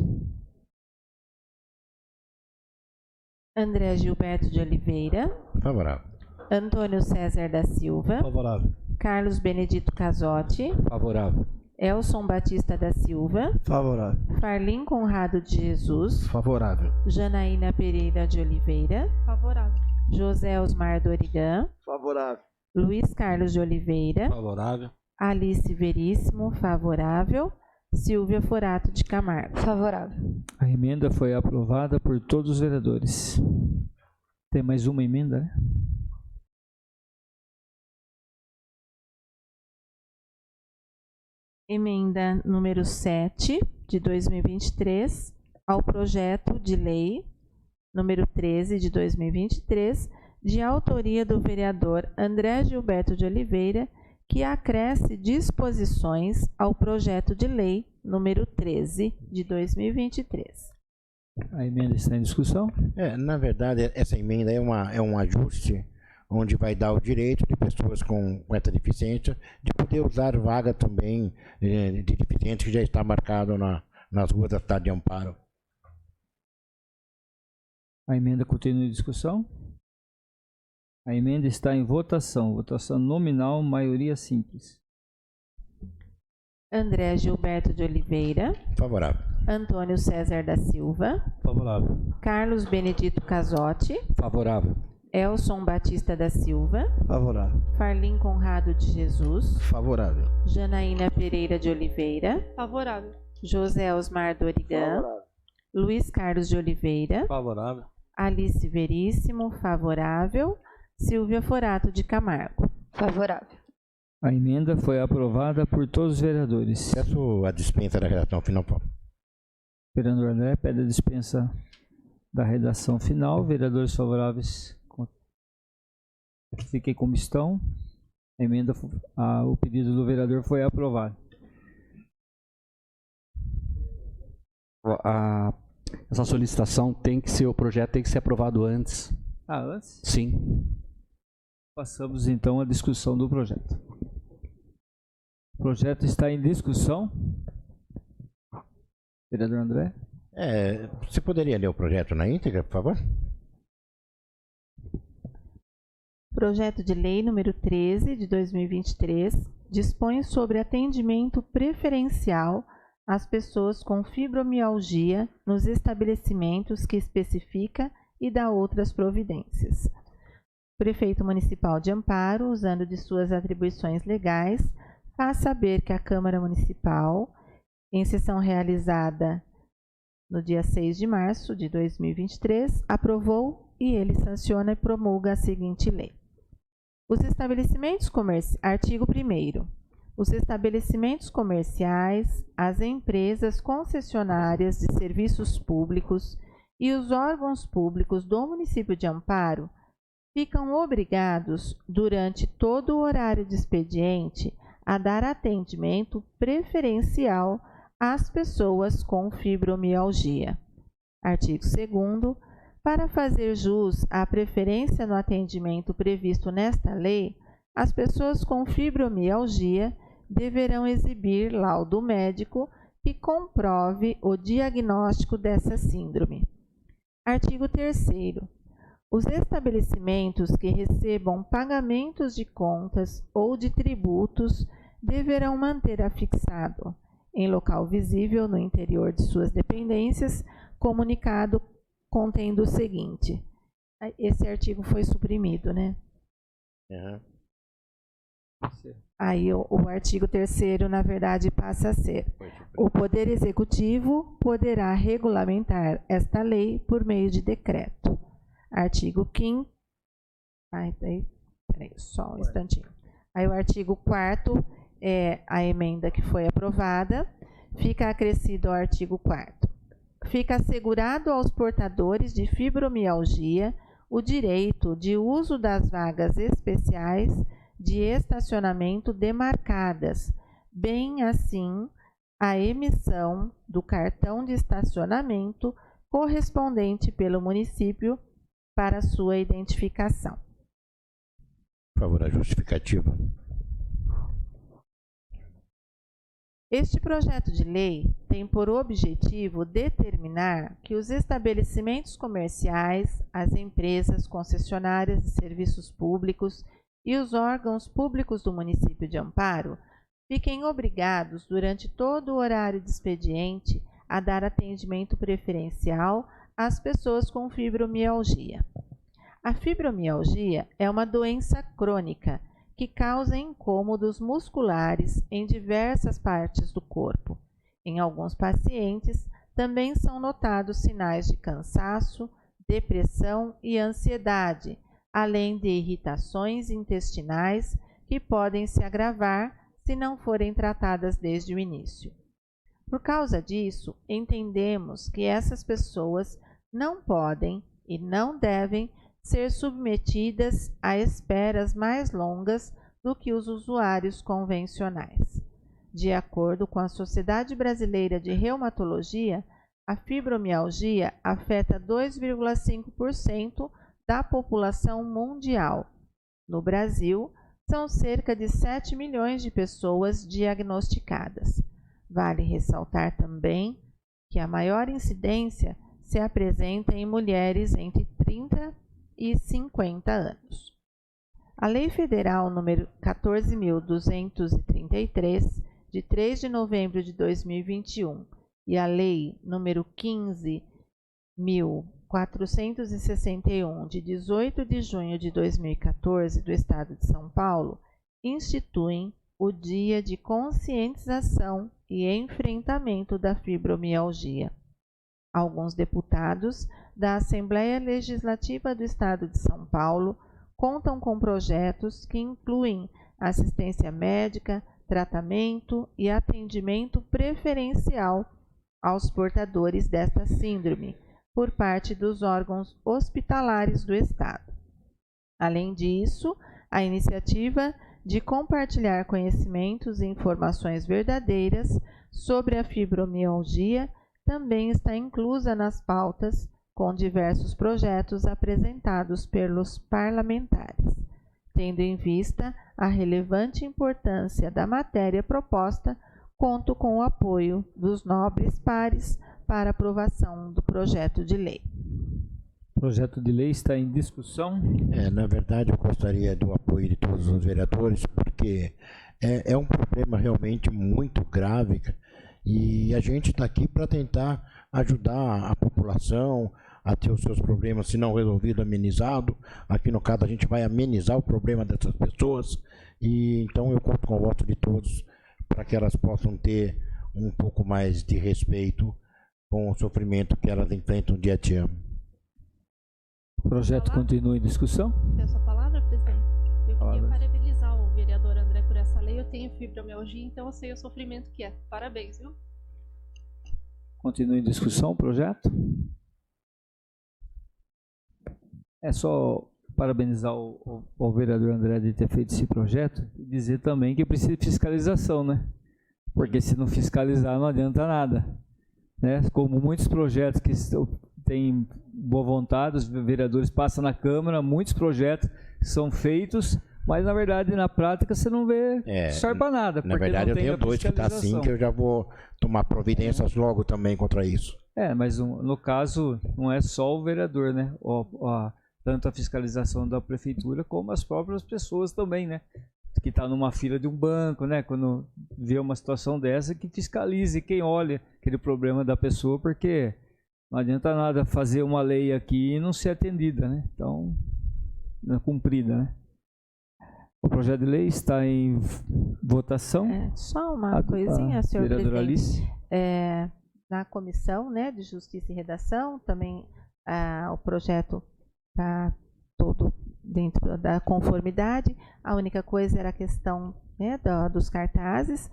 André Gilberto de Oliveira. Favorável. Antônio César da Silva. Favorável. Carlos Benedito Casotti. Favorável. Elson Batista da Silva. Favorável. Farlim Conrado de Jesus. Favorável. Janaína Pereira de Oliveira. Favorável. José Osmar Dorigan. Favorável. Luiz Carlos de Oliveira. Favorável. Alice Veríssimo, favorável. Silvia Forato de Camargo. Favorável. A emenda foi aprovada por todos os vereadores. Tem mais uma emenda, né? Emenda número 7 de 2023 ao projeto de lei número 13 de 2023, de autoria do vereador André Gilberto de Oliveira, que acresce disposições ao projeto de lei número 13 de 2023. A emenda está em discussão. Na verdade, essa emenda é um ajuste onde vai dar o direito de pessoas com essa deficiência de poder usar vaga também de deficiente que já está marcado nas ruas da cidade de Amparo. A emenda continua em discussão. A emenda está em votação. Votação nominal, maioria simples. André Gilberto de Oliveira. Favorável. Antônio César da Silva. Favorável. Carlos Benedito Casotti. Favorável. Elson Batista da Silva. Favorável. Farlim Conrado de Jesus. Favorável. Janaína Pereira de Oliveira. Favorável. José Osmar Dorigan. Luiz Carlos de Oliveira. Favorável. Alice Veríssimo, favorável. Silvia Forato de Camargo. Favorável. A emenda foi aprovada por todos os vereadores. Peço a dispensa da redação final, por favor. Vereador André pede a dispensa da redação final. Vereadores favoráveis, fiquem como estão. A emenda, o pedido do vereador foi aprovado. Essa solicitação o projeto tem que ser aprovado antes. Antes? Sim. Passamos então à discussão do projeto. O projeto está em discussão. Vereador André? Você poderia ler o projeto na íntegra, por favor? Projeto de lei número 13 de 2023 dispõe sobre atendimento preferencial às pessoas com fibromialgia nos estabelecimentos que especifica e dá outras providências. O prefeito municipal de Amparo, usando de suas atribuições legais, faz saber que a Câmara Municipal, em sessão realizada no dia 6 de março de 2023, aprovou e ele sanciona e promulga a seguinte lei. Os estabelecimentos comerciais, artigo 1º. Os estabelecimentos comerciais, as empresas concessionárias de serviços públicos e os órgãos públicos do município de Amparo ficam obrigados, durante todo o horário de expediente, a dar atendimento preferencial às pessoas com fibromialgia. Artigo 2º. Para fazer jus à preferência no atendimento previsto nesta lei, as pessoas com fibromialgia deverão exibir laudo médico que comprove o diagnóstico dessa síndrome. Artigo 3º. Os estabelecimentos que recebam pagamentos de contas ou de tributos deverão manter afixado, em local visível no interior de suas dependências, comunicado contendo o seguinte. Esse artigo foi suprimido, né? Uhum. Aí o artigo 3º, na verdade, passa a ser: o Poder Executivo poderá regulamentar esta lei por meio de decreto. Artigo 5º. Peraí, só um instantinho. Aí o artigo 4º é a emenda que foi aprovada. Fica acrescido ao artigo 4º. Fica assegurado aos portadores de fibromialgia o direito de uso das vagas especiais de estacionamento demarcadas, bem assim a emissão do cartão de estacionamento correspondente pelo município para sua identificação. Por favor, a justificativa. Este projeto de lei tem por objetivo determinar que os estabelecimentos comerciais, as empresas concessionárias de serviços públicos e os órgãos públicos do município de Amparo fiquem obrigados, durante todo o horário de expediente, a dar atendimento preferencial às pessoas com fibromialgia. A fibromialgia é uma doença crônica que causa incômodos musculares em diversas partes do corpo. Em alguns pacientes, também são notados sinais de cansaço, depressão e ansiedade, além de irritações intestinais que podem se agravar se não forem tratadas desde o início. Por causa disso, entendemos que essas pessoas não podem e não devem ser submetidas a esperas mais longas do que os usuários convencionais. De acordo com a Sociedade Brasileira de Reumatologia, a fibromialgia afeta 2,5% da população mundial. No Brasil, são cerca de 7 milhões de pessoas diagnosticadas. Vale ressaltar também que a maior incidência se apresenta em mulheres entre 30 e 50 anos. A Lei Federal nº 14.233, de 3 de novembro de 2021, e a Lei nº 15.461, de 18 de junho de 2014, do Estado de São Paulo, instituem o Dia de Conscientização e Enfrentamento da Fibromialgia. Alguns deputados da Assembleia Legislativa do Estado de São Paulo contam com projetos que incluem assistência médica, tratamento e atendimento preferencial aos portadores desta síndrome por parte dos órgãos hospitalares do Estado. Além disso, a iniciativa de compartilhar conhecimentos e informações verdadeiras sobre a fibromialgia também está inclusa nas pautas, com diversos projetos apresentados pelos parlamentares, tendo em vista a relevante importância da matéria proposta. Conto com o apoio dos nobres pares para aprovação do projeto de lei. O projeto de lei está em discussão. Na verdade, eu gostaria do apoio de todos os vereadores, porque é um problema realmente muito grave e a gente está aqui para tentar ajudar a população a ter os seus problemas, se não resolvido, amenizado. Aqui no caso a gente vai amenizar o problema dessas pessoas e então eu conto com o voto de todos para que elas possam ter um pouco mais de respeito com o sofrimento que elas enfrentam dia a dia. O projeto continua em discussão. Peço a palavra, presidente. Eu queria parabenizar o vereador André por essa lei. Eu tenho fibromialgia, então eu sei o sofrimento que é. Parabéns, viu? Continua em discussão o projeto. É só parabenizar o vereador André de ter feito esse projeto e dizer também que precisa de fiscalização, né? Porque se não fiscalizar não adianta nada, né? Como muitos projetos que têm boa vontade, os vereadores passam na Câmara, muitos projetos são feitos, mas na verdade na prática você não vê serve para nada. Na verdade eu tenho dois que está assim, que eu já vou tomar providências logo também contra isso. Mas no caso não é só o vereador, né? Tanto a fiscalização da prefeitura como as próprias pessoas também, né? Que está numa fila de um banco, né? Quando vê uma situação dessa, que fiscalize quem olha aquele problema da pessoa, porque não adianta nada fazer uma lei aqui e não ser atendida, né? Então, não é cumprida, né? O projeto de lei está em votação. Só uma coisinha, senhor vereadora presidente. Alice. Na comissão, né, de Justiça e Redação, também o projeto está todo dentro da conformidade. A única coisa era a questão, né, dos cartazes.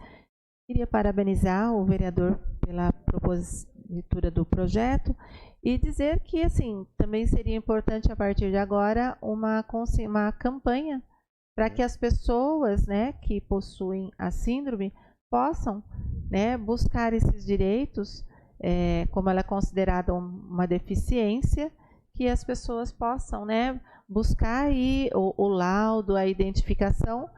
Queria parabenizar o vereador pela propositura do projeto e dizer que, assim, também seria importante a partir de agora uma campanha para que as pessoas, né, que possuem a síndrome possam né, buscar esses direitos, como ela é considerada uma deficiência, que as pessoas possam, né, buscar aí o laudo, a identificação,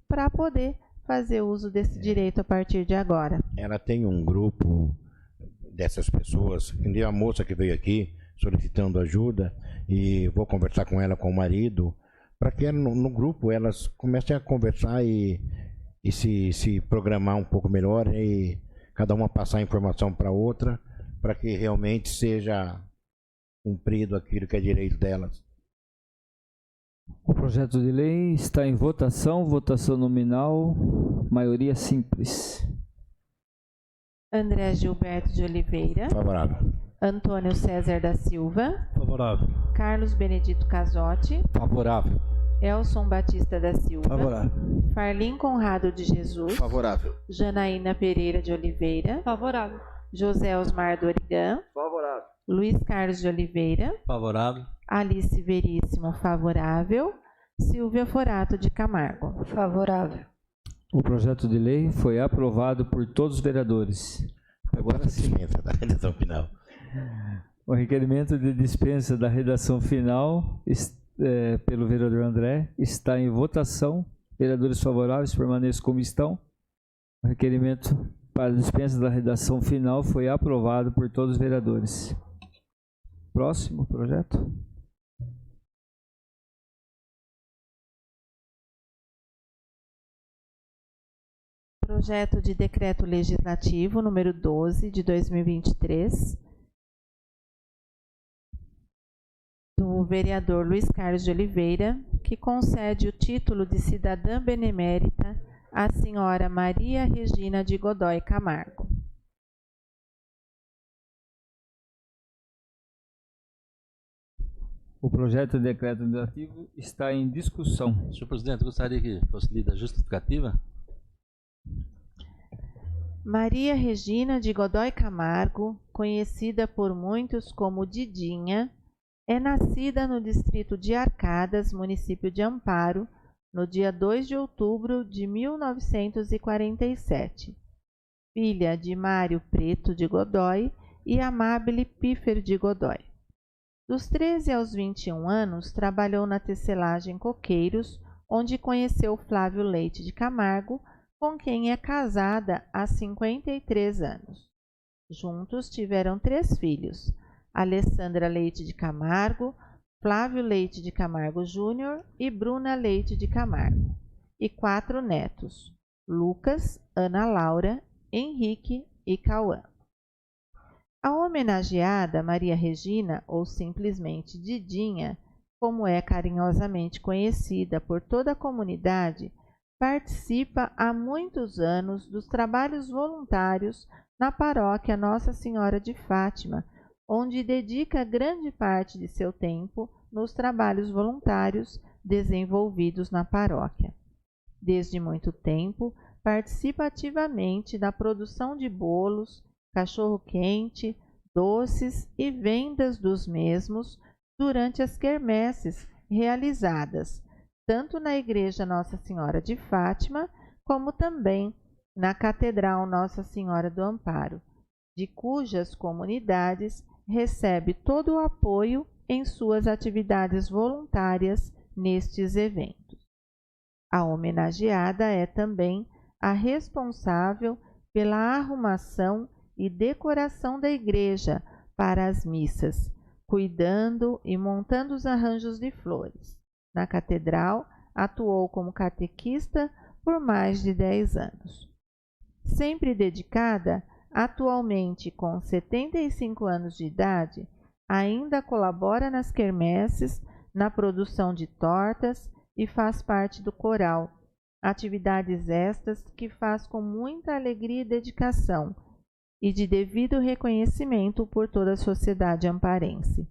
para poder fazer uso desse direito a partir de agora. Ela tem um grupo dessas pessoas, tem a moça que veio aqui solicitando ajuda, e vou conversar com ela, com o marido, para que no grupo elas comecem a conversar e se programar um pouco melhor, e cada uma passar a informação para outra, para que realmente seja cumprido aquilo que é direito delas. O projeto de lei está em votação nominal, maioria simples. André Gilberto de Oliveira. Favorável. Antônio César da Silva. Favorável. Carlos Benedito Casotti. Favorável. Elson Batista da Silva. Favorável. Farlim Conrado de Jesus. Favorável. Janaína Pereira de Oliveira. Favorável. José Osmar Dorigan. Favorável. Luiz Carlos de Oliveira. Favorável. Alice Veríssimo, favorável. Silvia Forato de Camargo. Favorável. O projeto de lei foi aprovado por todos os vereadores. Agora sim. Dispensa da redação final. O requerimento de dispensa da redação final pelo vereador André está em votação. Vereadores favoráveis permaneçam como estão. O requerimento para dispensa da redação final foi aprovado por todos os vereadores. Próximo projeto. Projeto de Decreto Legislativo número 12 de 2023, do vereador Luiz Carlos de Oliveira, que concede o título de cidadã benemérita à senhora Maria Regina de Godoy Camargo. O projeto de decreto legislativo está em discussão. Senhor presidente, gostaria que fosse lida a justificativa. Maria Regina de Godoy Camargo, conhecida por muitos como Didinha, é nascida no distrito de Arcadas, município de Amparo, no dia 2 de outubro de 1947. Filha de Mário Preto de Godoy e Amabile Piffer de Godoy. Dos 13 aos 21 anos, trabalhou na tecelagem Coqueiros, onde conheceu Flávio Leite de Camargo, com quem é casada há 53 anos. Juntos tiveram 3 filhos, Alessandra Leite de Camargo, Flávio Leite de Camargo Júnior e Bruna Leite de Camargo, e 4 netos, Lucas, Ana Laura, Henrique e Cauã. A homenageada Maria Regina, ou simplesmente Didinha, como é carinhosamente conhecida por toda a comunidade, participa há muitos anos dos trabalhos voluntários na paróquia Nossa Senhora de Fátima, onde dedica grande parte de seu tempo nos trabalhos voluntários desenvolvidos na paróquia. Desde muito tempo, participa ativamente da produção de bolos, cachorro-quente, doces e vendas dos mesmos durante as quermesses realizadas, tanto na Igreja Nossa Senhora de Fátima, como também na Catedral Nossa Senhora do Amparo, de cujas comunidades recebe todo o apoio em suas atividades voluntárias nestes eventos. A homenageada é também a responsável pela arrumação e decoração da igreja para as missas, cuidando e montando os arranjos de flores. Na catedral, atuou como catequista por mais de 10 anos. Sempre dedicada, atualmente com 75 anos de idade, ainda colabora nas quermesses, na produção de tortas e faz parte do coral, atividades estas que faz com muita alegria e dedicação, e de devido reconhecimento por toda a sociedade amparense.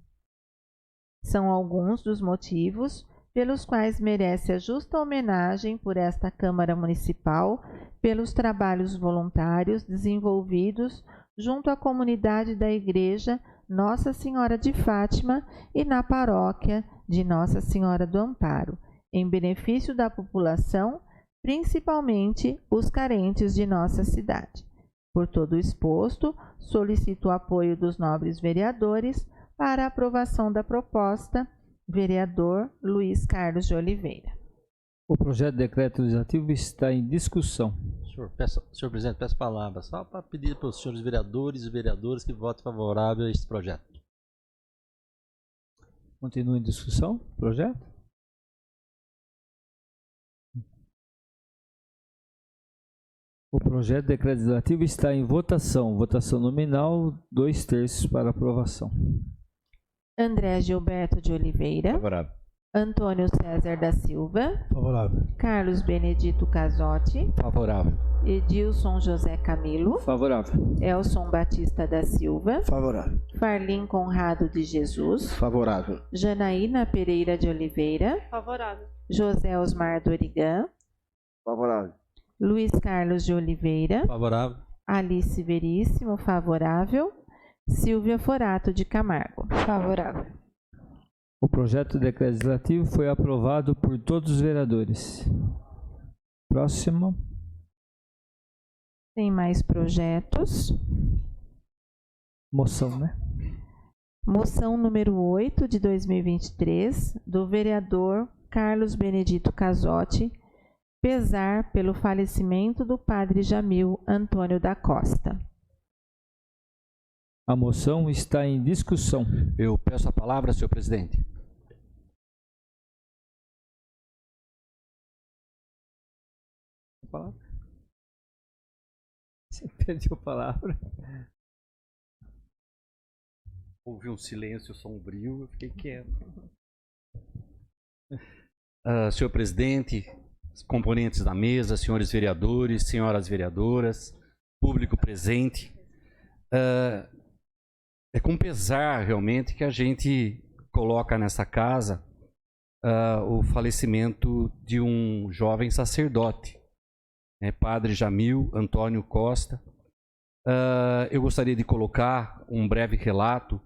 São alguns dos motivos pelos quais merece a justa homenagem por esta Câmara Municipal pelos trabalhos voluntários desenvolvidos junto à comunidade da Igreja Nossa Senhora de Fátima e na paróquia de Nossa Senhora do Amparo, em benefício da população, principalmente os carentes de nossa cidade. Por todo o exposto, solicito o apoio dos nobres vereadores para a aprovação da proposta. Vereador Luiz Carlos de Oliveira. O projeto de decreto legislativo está em discussão. Senhor presidente, peço a palavra só para pedir para os senhores vereadores e vereadoras que votem favorável a este projeto. Continua em discussão o projeto? O projeto de decreto legislativo está em votação. Votação nominal, 2/3 para aprovação. André Gilberto de Oliveira. Favorável. Antônio César da Silva. Favorável. Carlos Benedito Casotti. Favorável. Edilson José Camilo. Favorável. Elson Batista da Silva. Favorável. Farlim Conrado de Jesus. Favorável. Janaína Pereira de Oliveira. Favorável. José Osmar Dorigan. Favorável. Luiz Carlos de Oliveira. Favorável. Alice Veríssimo, favorável. Silvia Forato de Camargo. Favorável. O projeto de decreto legislativo foi aprovado por todos os vereadores. Próximo. Tem mais projetos. Moção, né? Moção número 8 de 2023, do vereador Carlos Benedito Casotti, pesar pelo falecimento do padre Jamil Antônio da Costa. A moção está em discussão. Eu peço a palavra, senhor presidente. Você perdeu a palavra. Houve um silêncio sombrio, eu fiquei quieto. Senhor presidente, componentes da mesa, senhores vereadores, senhoras vereadoras, público presente, é com pesar realmente que a gente coloca nessa casa o falecimento de um jovem sacerdote, Padre Jamil Antônio Costa. Eu gostaria de colocar um breve relato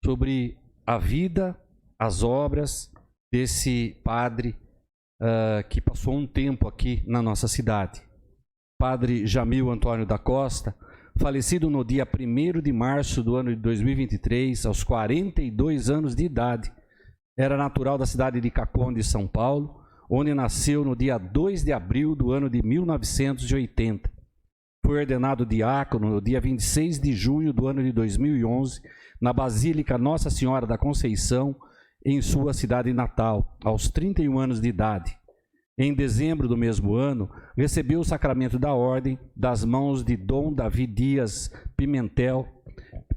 sobre a vida, as obras desse padre que passou um tempo aqui na nossa cidade. Padre Jamil Antônio da Costa, falecido no dia 1º de março do ano de 2023, aos 42 anos de idade. Era natural da cidade de Caconde, São Paulo, onde nasceu no dia 2 de abril do ano de 1980. Foi ordenado diácono no dia 26 de junho do ano de 2011, na Basílica Nossa Senhora da Conceição, em sua cidade natal, aos 31 anos de idade. Em dezembro do mesmo ano, recebeu o sacramento da ordem das mãos de Dom Davi Dias Pimentel,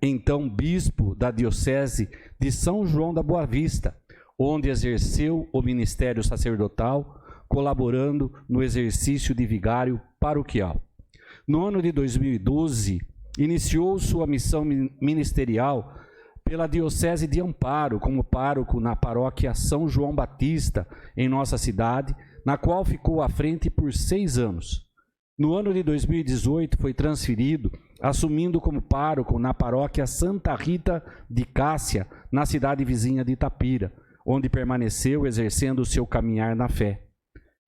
então bispo da diocese de São João da Boa Vista, onde exerceu o ministério sacerdotal, colaborando no exercício de vigário paroquial. No ano de 2012, iniciou sua missão ministerial pela Diocese de Amparo, como pároco na paróquia São João Batista, em nossa cidade, na qual ficou à frente por 6 anos. No ano de 2018, foi transferido, assumindo como pároco na paróquia Santa Rita de Cássia, na cidade vizinha de Itapira, onde permaneceu exercendo o seu caminhar na fé.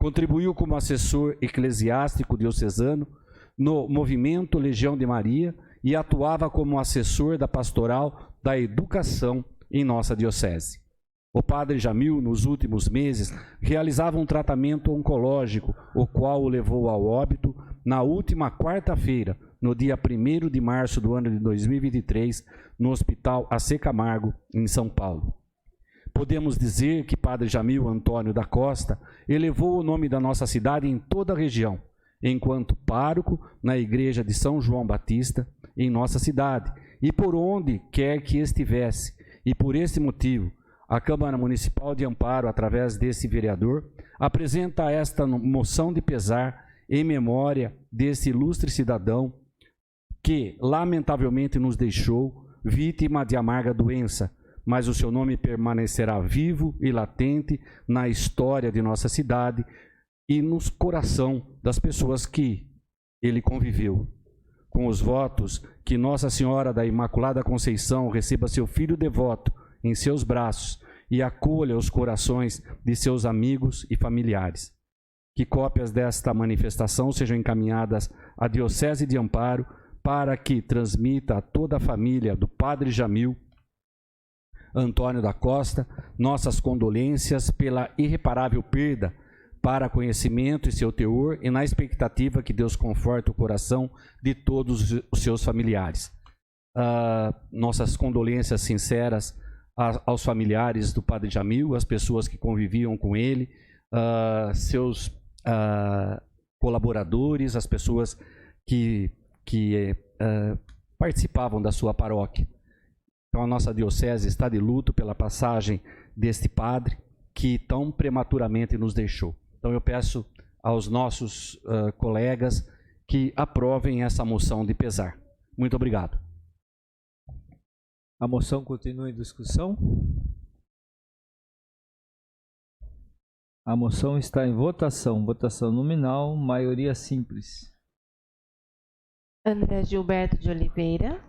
Contribuiu como assessor eclesiástico diocesano no movimento Legião de Maria e atuava como assessor da pastoral da educação em nossa diocese. O padre Jamil, nos últimos meses, realizava um tratamento oncológico, o qual o levou ao óbito na última quarta-feira, no dia 1º de março do ano de 2023, no Hospital AC Camargo, em São Paulo. Podemos dizer que padre Jamil Antônio da Costa elevou o nome da nossa cidade em toda a região, enquanto pároco na igreja de São João Batista, em nossa cidade, e por onde quer que estivesse. E por esse motivo, a Câmara Municipal de Amparo, através desse vereador, apresenta esta moção de pesar em memória desse ilustre cidadão que, lamentavelmente, nos deixou vítima de amarga doença, mas o seu nome permanecerá vivo e latente na história de nossa cidade e no coração das pessoas que ele conviveu. Com os votos que Nossa Senhora da Imaculada Conceição receba seu filho devoto em seus braços e acolha os corações de seus amigos e familiares. Que cópias desta manifestação sejam encaminhadas à Diocese de Amparo para que transmita a toda a família do Padre Jamil Antônio da Costa nossas condolências pela irreparável perda, para conhecimento e seu teor, e na expectativa que Deus conforte o coração de todos os seus familiares. Nossas condolências sinceras aos familiares do Padre Jamil, às pessoas que conviviam com ele, seus colaboradores, as pessoas que participavam da sua paróquia. Então a nossa diocese está de luto pela passagem deste padre que tão prematuramente nos deixou. Então eu peço aos nossos colegas que aprovem essa moção de pesar. Muito obrigado. A moção continua em discussão. A moção está em votação. Votação nominal, maioria simples. André Gilberto de Oliveira.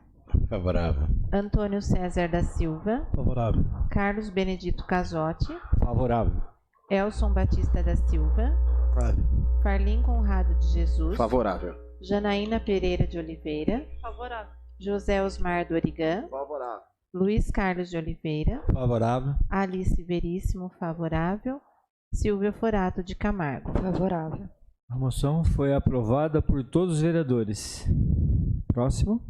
Favorável. Antônio César da Silva. Favorável. Carlos Benedito Casotti. Favorável. Elson Batista da Silva. Favorável. Farlim Conrado de Jesus. Favorável. Janaína Pereira de Oliveira. Favorável. José Osmar Dorigan. Favorável. Luiz Carlos de Oliveira. Favorável. Alice Veríssimo, favorável. Silvia Forato de Camargo. Favorável. A moção foi aprovada por todos os vereadores. Próximo.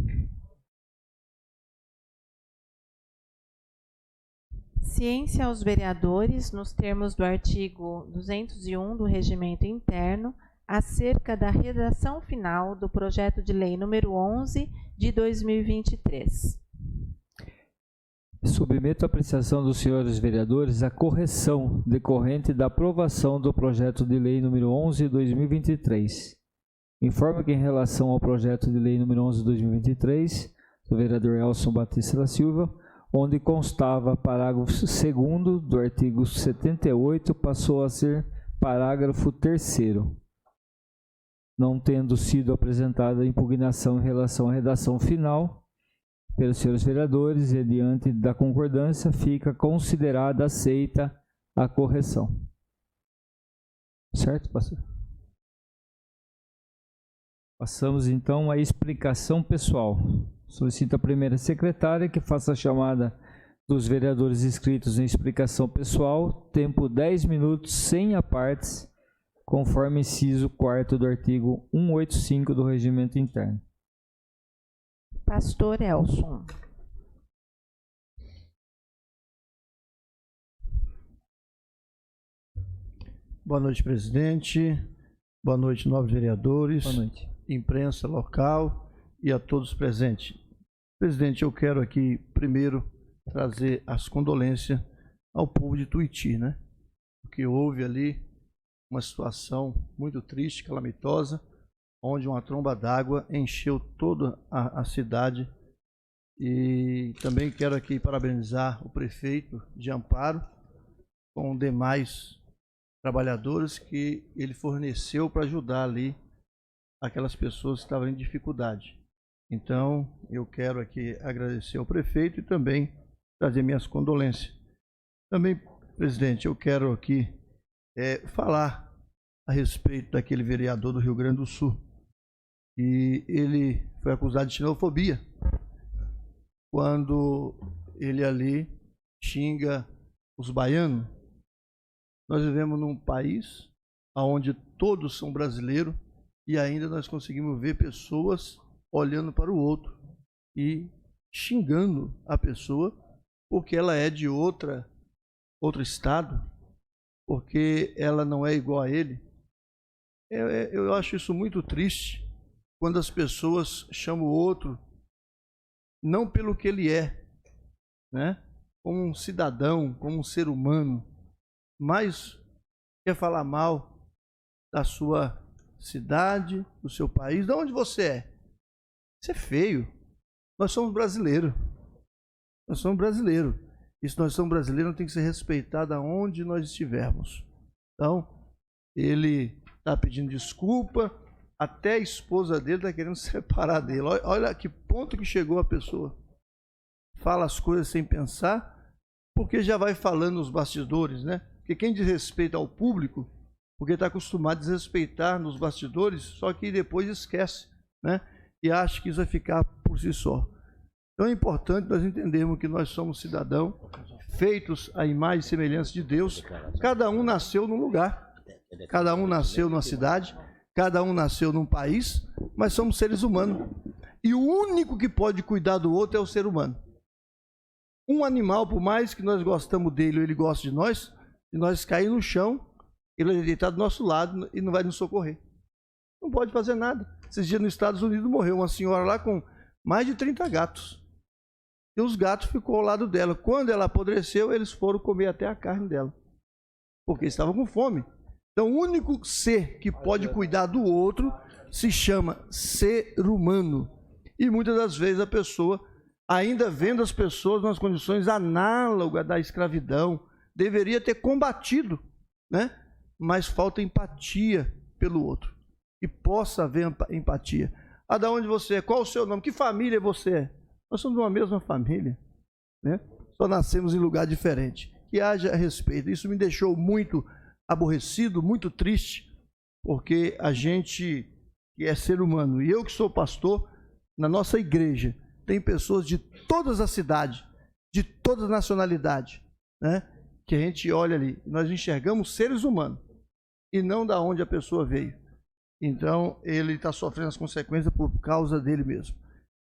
Ciência aos vereadores, nos termos do artigo 201 do Regimento Interno, acerca da redação final do projeto de lei número 11 de 2023. Submeto à apreciação dos senhores vereadores a correção decorrente da aprovação do projeto de lei número 11 de 2023. Informo que em relação ao projeto de lei número 11 de 2023, do vereador Elson Batista da Silva, onde constava parágrafo 2º do artigo 78, passou a ser parágrafo 3º, não tendo sido apresentada impugnação em relação à redação final pelos senhores vereadores, e diante da concordância fica considerada aceita a correção. Certo, pastor? Passamos então à explicação pessoal. Solicito a primeira secretária que faça a chamada dos vereadores inscritos em explicação pessoal, tempo 10 minutos, sem apartes, conforme inciso 4º do artigo 185 do Regimento Interno. Pastor Elson. Boa noite, presidente. Boa noite, nobres vereadores. Boa noite. Imprensa local e a todos presentes. Presidente, eu quero aqui primeiro trazer as condolências ao povo de Tuiuti, né? Porque houve ali uma situação muito triste, calamitosa, onde uma tromba d'água encheu toda a cidade. E também quero aqui parabenizar o prefeito de Amparo com demais trabalhadores que ele forneceu para ajudar ali aquelas pessoas que estavam em dificuldade. Então, eu quero aqui agradecer ao prefeito e também trazer minhas condolências. Também, presidente, eu quero aqui falar a respeito daquele vereador do Rio Grande do Sul. E ele foi acusado de xenofobia quando ele ali xinga os baianos. Nós vivemos num país onde todos são brasileiros e ainda nós conseguimos ver pessoas olhando para o outro e xingando a pessoa porque ela é de outro estado, porque ela não é igual a ele. Eu acho isso muito triste quando as pessoas chamam o outro não pelo que ele é, né? Como um cidadão, como um ser humano, mas quer falar mal da sua cidade, do seu país. De onde você é? Isso é feio. Nós somos brasileiros. Nós somos brasileiros. E se nós somos brasileiros, tem que ser respeitado aonde nós estivermos. Então, ele está pedindo desculpa, até a esposa dele está querendo se separar dele. Olha que ponto que chegou a pessoa. Fala as coisas sem pensar, porque já vai falando nos bastidores, né? Porque quem diz respeito ao público, porque está acostumado a desrespeitar nos bastidores, só que depois esquece, né? e acha que isso vai ficar por si só. Então é importante nós entendermos que nós somos cidadãos feitos à imagem e semelhança de Deus. Cada um nasceu num lugar, cada um nasceu numa cidade, cada um nasceu num país, mas somos seres humanos. E o único que pode cuidar do outro é o ser humano. Um animal, por mais que nós gostamos dele ou ele goste de nós, se nós cair no chão, ele vai deitar do nosso lado e não vai nos socorrer. Não pode fazer nada. Esses dias nos Estados Unidos morreu uma senhora lá com mais de 30 gatos. E os gatos ficou ao lado dela. Quando ela apodreceu, eles foram comer até a carne dela. Porque estavam com fome. Então, o único ser que pode cuidar do outro se chama ser humano. E muitas das vezes a pessoa, ainda vendo as pessoas nas condições análogas da escravidão, deveria ter combatido, né? Mas falta empatia pelo outro. E possa haver empatia. Ah, da onde você é? Qual o seu nome? Que família você é? Nós somos uma mesma família, né? Só nascemos em lugar diferente. Que haja respeito. Isso me deixou muito aborrecido, muito triste, porque a gente que é ser humano, e eu que sou pastor, na nossa igreja, tem pessoas de todas as cidades, de todas as nacionalidades, né? Que a gente olha ali, nós enxergamos seres humanos, e não da onde a pessoa veio. Então, ele está sofrendo as consequências por causa dele mesmo.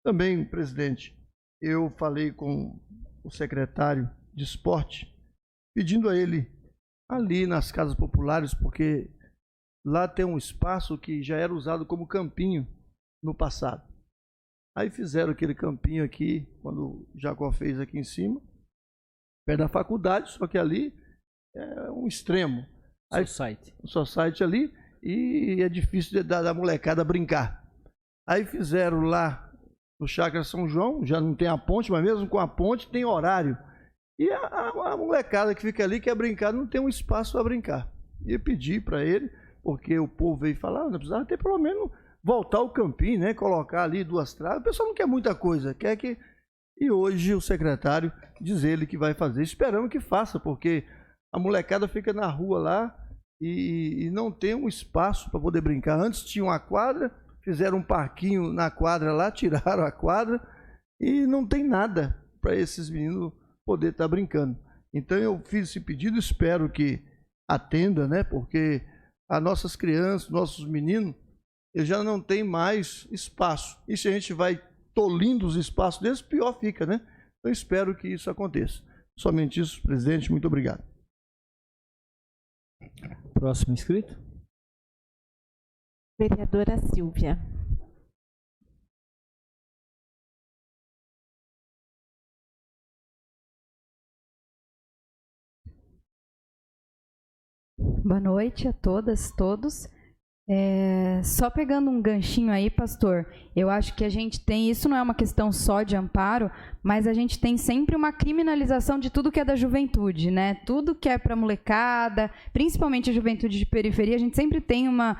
Também, presidente, eu falei com o secretário de esporte, pedindo a ele, ali nas casas populares, porque lá tem um espaço que já era usado como campinho no passado. Aí fizeram aquele campinho aqui, quando o Jacó fez aqui em cima, perto da faculdade, só que ali é um extremo. Aí, o society ali, e é difícil da molecada brincar. Aí fizeram lá no Chácara São João, já não tem a ponte, mas mesmo com a ponte tem horário. E a molecada que fica ali quer brincar, não tem um espaço para brincar. E eu pedi para ele, porque o povo veio falar, não precisava ter pelo menos voltar ao campinho, né? Colocar ali 2 traves. O pessoal não quer muita coisa, quer que... E hoje o secretário diz ele que vai fazer, esperamos que faça, porque a molecada fica na rua lá e não tem um espaço para poder brincar. Antes tinha uma quadra, fizeram um parquinho na quadra lá, tiraram a quadra e não tem nada para esses meninos poder estar brincando. Então eu fiz esse pedido, espero que atenda, né? Porque as nossas crianças, nossos meninos, eles já não têm mais espaço. E se a gente vai tolindo os espaços deles, pior fica, né? Então espero que isso aconteça. Somente isso, presidente, muito obrigado. Próximo inscrito. Vereadora Silvia. Boa noite a todas, todos. Só pegando um ganchinho aí, pastor, eu acho que a gente tem, isso não é uma questão só de amparo, mas a gente tem sempre uma criminalização de tudo que é da juventude, né? Tudo que é para molecada, principalmente a juventude de periferia, a gente sempre tem uma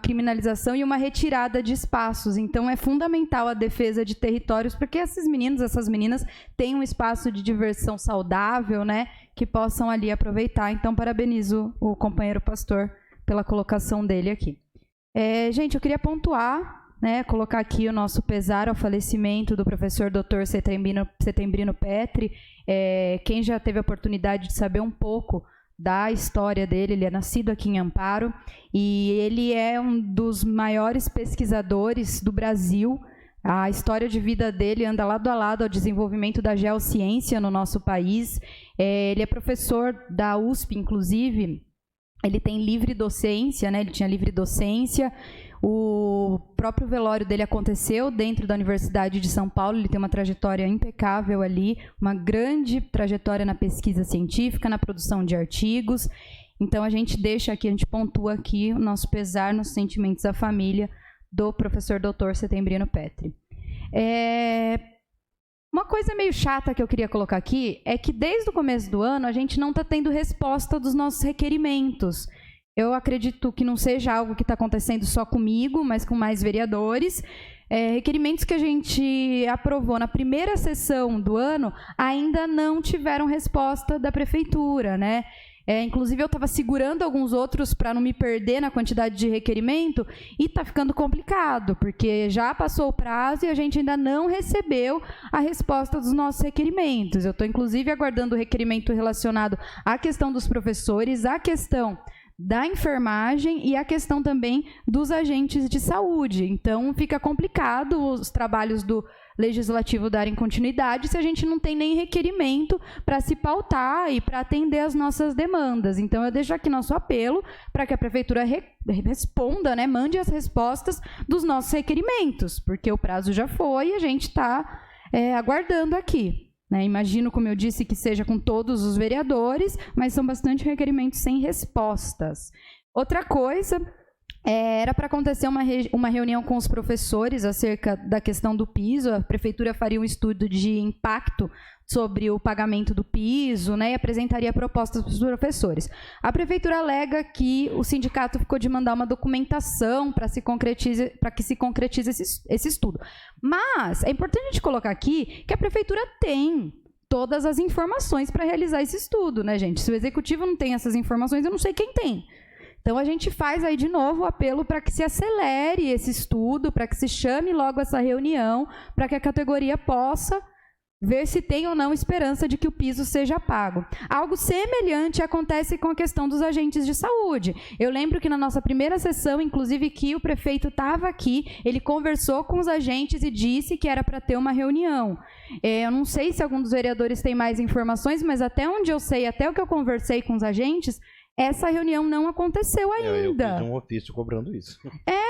criminalização e uma retirada de espaços. Então é fundamental a defesa de territórios, porque esses meninos, essas meninas têm um espaço de diversão saudável, né? Que possam ali aproveitar. Então parabenizo o companheiro pastor pela colocação dele aqui. Gente, eu queria pontuar, né, colocar aqui o nosso pesar ao falecimento do professor Dr. Setembrino Petri. Quem já teve a oportunidade de saber um pouco da história dele, ele é nascido aqui em Amparo e ele é um dos maiores pesquisadores do Brasil. A história de vida dele anda lado a lado ao desenvolvimento da geociência no nosso país. Ele é professor da USP, inclusive. Ele tem livre docência, né? Ele tinha livre docência. O próprio velório dele aconteceu dentro da Universidade de São Paulo. Ele tem uma trajetória impecável ali, uma grande trajetória na pesquisa científica, na produção de artigos. Então, a gente deixa aqui, a gente pontua aqui o nosso pesar nos sentimentos da família do professor Dr. Setembrino Petri. Uma coisa meio chata que eu queria colocar aqui é que desde o começo do ano a gente não está tendo resposta dos nossos requerimentos. Eu acredito que não seja algo que está acontecendo só comigo, mas com mais vereadores. Requerimentos que a gente aprovou na primeira sessão do ano ainda não tiveram resposta da prefeitura, né? Inclusive, eu estava segurando alguns outros para não me perder na quantidade de requerimento e está ficando complicado, porque já passou o prazo e a gente ainda não recebeu a resposta dos nossos requerimentos. Eu estou, inclusive, aguardando o requerimento relacionado à questão dos professores, à questão da enfermagem e a questão também dos agentes de saúde. Então, fica complicado os trabalhos do legislativo darem continuidade se a gente não tem nem requerimento para se pautar e para atender as nossas demandas. Então, eu deixo aqui nosso apelo para que a Prefeitura responda, né, mande as respostas dos nossos requerimentos, porque o prazo já foi e a gente está aguardando aqui. Imagino, como eu disse, que seja com todos os vereadores, mas são bastante requerimentos sem respostas. Outra coisa, era para acontecer uma reunião com os professores acerca da questão do piso. A Prefeitura faria um estudo de impacto sobre o pagamento do piso, e apresentaria propostas para os professores. A Prefeitura alega que o sindicato ficou de mandar uma documentação para que se concretize esse estudo. Mas é importante a gente colocar aqui que a Prefeitura tem todas as informações para realizar esse estudo, né, gente? Se o Executivo não tem essas informações, eu não sei quem tem. Então, a gente faz aí de novo o apelo para que se acelere esse estudo, para que se chame logo essa reunião, para que a categoria possa ver se tem ou não esperança de que o piso seja pago. Algo semelhante acontece com a questão dos agentes de saúde. Eu lembro que na nossa primeira sessão, inclusive, que o prefeito estava aqui, ele conversou com os agentes e disse que era para ter uma reunião. Eu não sei se algum dos vereadores tem mais informações, mas até onde eu sei, até o que eu conversei com os agentes, essa reunião não aconteceu ainda. Eu fiz um ofício cobrando isso.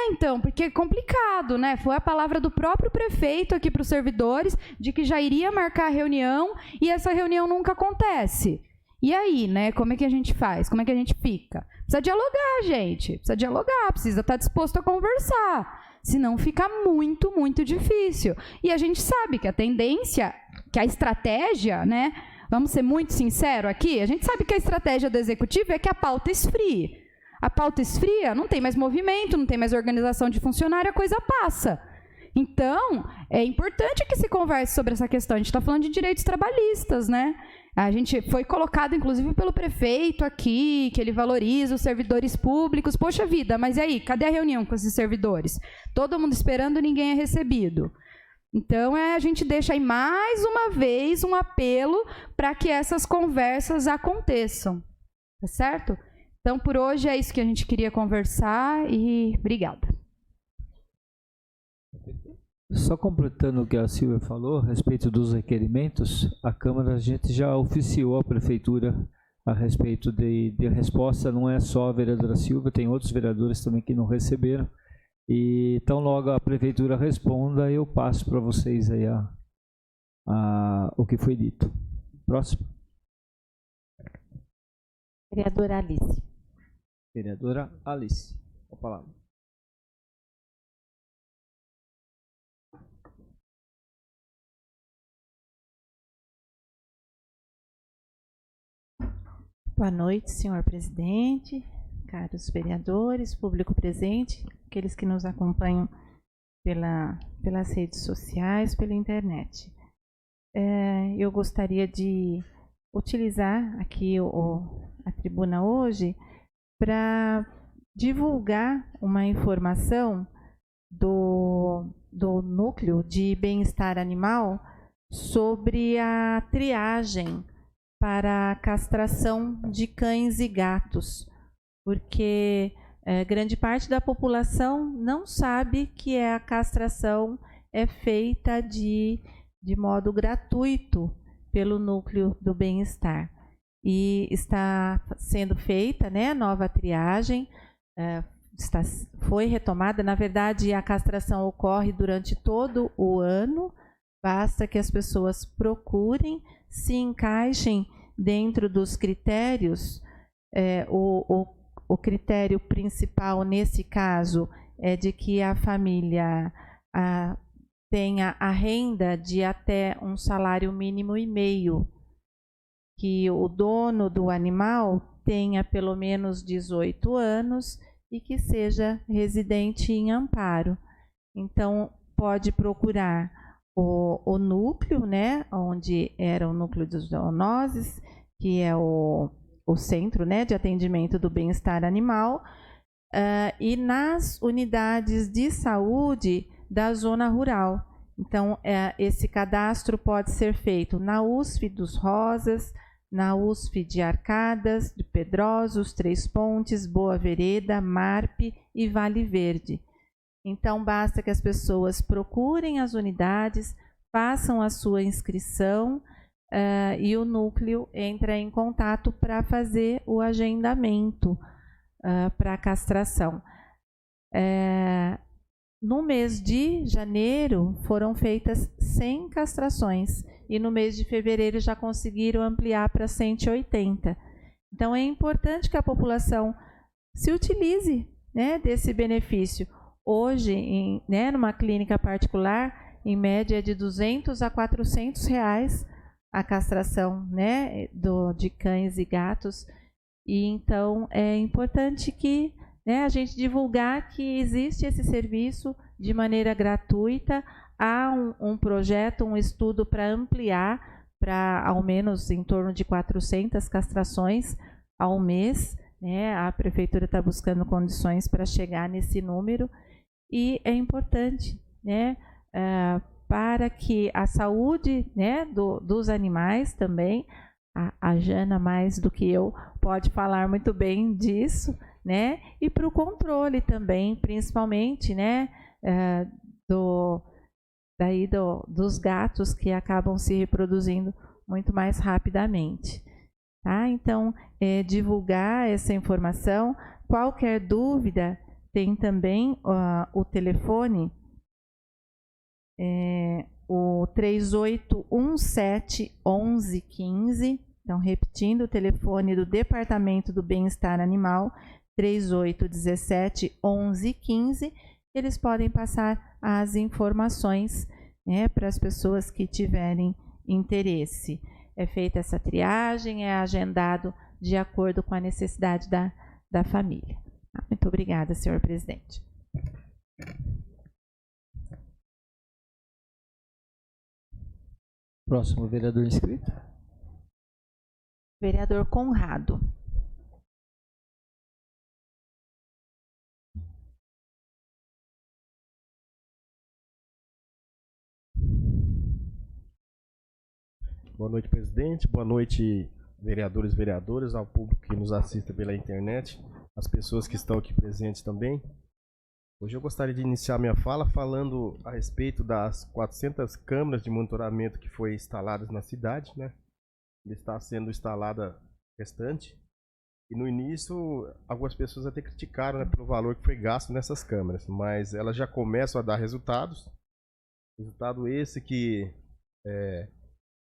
Então, porque é complicado, né? Foi a palavra do próprio prefeito aqui para os servidores de que já iria marcar a reunião e essa reunião nunca acontece. E aí, né? Como é que a gente faz? Como é que a gente fica? Precisa dialogar, gente. Precisa dialogar, precisa estar disposto a conversar. Senão fica muito, muito difícil. E a gente sabe que a tendência, que a estratégia, né? Vamos ser muito sinceros aqui, a gente sabe que a estratégia do Executivo é que a pauta esfrie. A pauta esfria, não tem mais movimento, não tem mais organização de funcionário, a coisa passa. Então, é importante que se converse sobre essa questão. A gente está falando de direitos trabalhistas, né? A gente foi colocado, inclusive, pelo prefeito aqui, que ele valoriza os servidores públicos. Poxa vida, mas e aí, cadê a reunião com esses servidores? Todo mundo esperando, ninguém é recebido. Então, a gente deixa aí mais uma vez um apelo para que essas conversas aconteçam, tá certo? Então, por hoje é isso que a gente queria conversar e obrigada. Só completando o que a Silvia falou a respeito dos requerimentos, a Câmara, a gente já oficiou a Prefeitura a respeito de resposta, não é só a vereadora Silvia, tem outros vereadores também que não receberam. E tão logo a Prefeitura responda, eu passo para vocês aí o que foi dito. Próximo. Vereadora Alice. Vereadora Alice, com a palavra. Boa noite, senhor presidente, caros vereadores, público presente, aqueles que nos acompanham pelas redes sociais, pela internet. Eu gostaria de utilizar aqui a tribuna hoje para divulgar uma informação do Núcleo de Bem-Estar Animal sobre a triagem para a castração de cães e gatos, porque grande parte da população não sabe que a castração é feita de modo gratuito pelo Núcleo do Bem-Estar. E está sendo feita, né, a nova triagem, foi retomada. Na verdade, a castração ocorre durante todo o ano, basta que as pessoas procurem, se encaixem dentro dos critérios. O critério principal nesse caso é de que a família tenha a renda de até um salário mínimo e meio, que o dono do animal tenha pelo menos 18 anos e que seja residente em Amparo. Então, pode procurar o núcleo, né, onde era o núcleo dos zoonoses, que é o o centro, né, de atendimento do bem-estar animal, e nas unidades de saúde da zona rural. Então, esse cadastro pode ser feito na USF dos Rosas, na USF de Arcadas, de Pedrosos, Três Pontes, Boa Vereda, Marpe e Vale Verde. Então, basta que as pessoas procurem as unidades, façam a sua inscrição e o núcleo entra em contato para fazer o agendamento para a castração. No mês de janeiro foram feitas 100 castrações e no mês de fevereiro já conseguiram ampliar para 180. Então é importante que a população se utilize, né, desse benefício. Hoje, numa clínica particular, em média é de R$200 a R$400 a castração, né, de cães e gatos. E então é importante que, né, a gente divulgar que existe esse serviço de maneira gratuita. Há um projeto, um estudo para ampliar para ao menos em torno de 400 castrações ao mês, né? A prefeitura está buscando condições para chegar nesse número e é importante, né, para que a saúde, né, dos animais também, a Jana mais do que eu pode falar muito bem disso, né, e para o controle também, principalmente, né, dos gatos que acabam se reproduzindo muito mais rapidamente. Tá? Então, divulgar essa informação. Qualquer dúvida, tem também o telefone, o 3817-1115. Então, repetindo, o telefone do Departamento do Bem-Estar Animal, 3817-1115. Eles podem passar as informações, né, para as pessoas que tiverem interesse. É feita essa triagem, é agendado de acordo com a necessidade da família. Muito obrigada, senhor presidente. Próximo vereador inscrito. Vereador Conrado. Boa noite, presidente. Boa noite, vereadores e vereadoras, ao público que nos assiste pela internet, as pessoas que estão aqui presentes também. Hoje eu gostaria de iniciar minha fala falando a respeito das 400 câmeras de monitoramento que foi instaladas na cidade, né? Está sendo instalada restante. E no início, algumas pessoas até criticaram, né, pelo valor que foi gasto nessas câmeras, mas elas já começam a dar resultados. Resultado esse que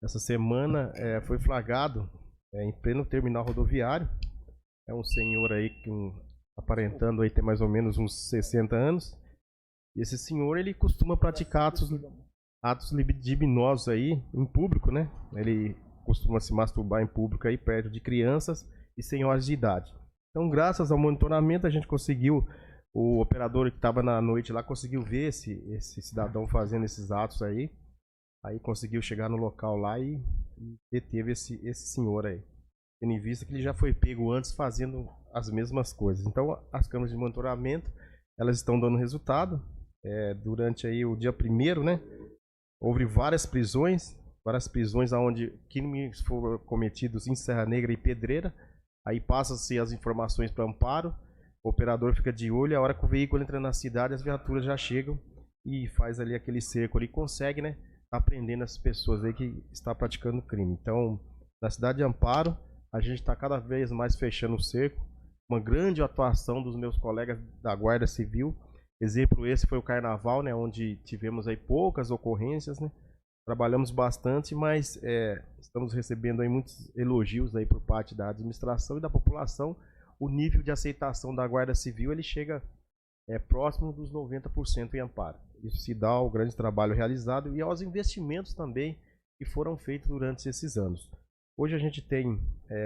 essa semana foi flagrado em pleno terminal rodoviário. É um senhor aí aparentando aí ter mais ou menos uns 60 anos. E esse senhor, ele costuma praticar atos libidinosos aí em público, né? Ele costuma se masturbar em público aí perto de crianças e senhoras de idade. Então, graças ao monitoramento, a gente conseguiu, o operador que estava na noite lá conseguiu ver esse cidadão fazendo esses atos aí. Aí conseguiu chegar no local lá e deteve esse senhor aí. Tendo em vista que ele já foi pego antes fazendo as mesmas coisas. Então, as câmeras de monitoramento, elas estão dando resultado. Durante aí o dia 1º, né, houve várias prisões onde crimes foram cometidos em Serra Negra e Pedreira. Aí passa-se as informações para amparo, o operador fica de olho, a hora que o veículo entra na cidade, as viaturas já chegam e faz ali aquele cerco ali, consegue, né, aprendendo as pessoas aí que estão praticando crime. Então, na cidade de Amparo, a gente está cada vez mais fechando o cerco. Uma grande atuação dos meus colegas da Guarda Civil. Exemplo esse foi o Carnaval, né, onde tivemos aí poucas ocorrências, né. Trabalhamos bastante, mas estamos recebendo aí muitos elogios aí por parte da administração e da população. O nível de aceitação da Guarda Civil, ele chega próximo dos 90% em Amparo. Isso se dá ao grande trabalho realizado e aos investimentos também que foram feitos durante esses anos. Hoje a gente tem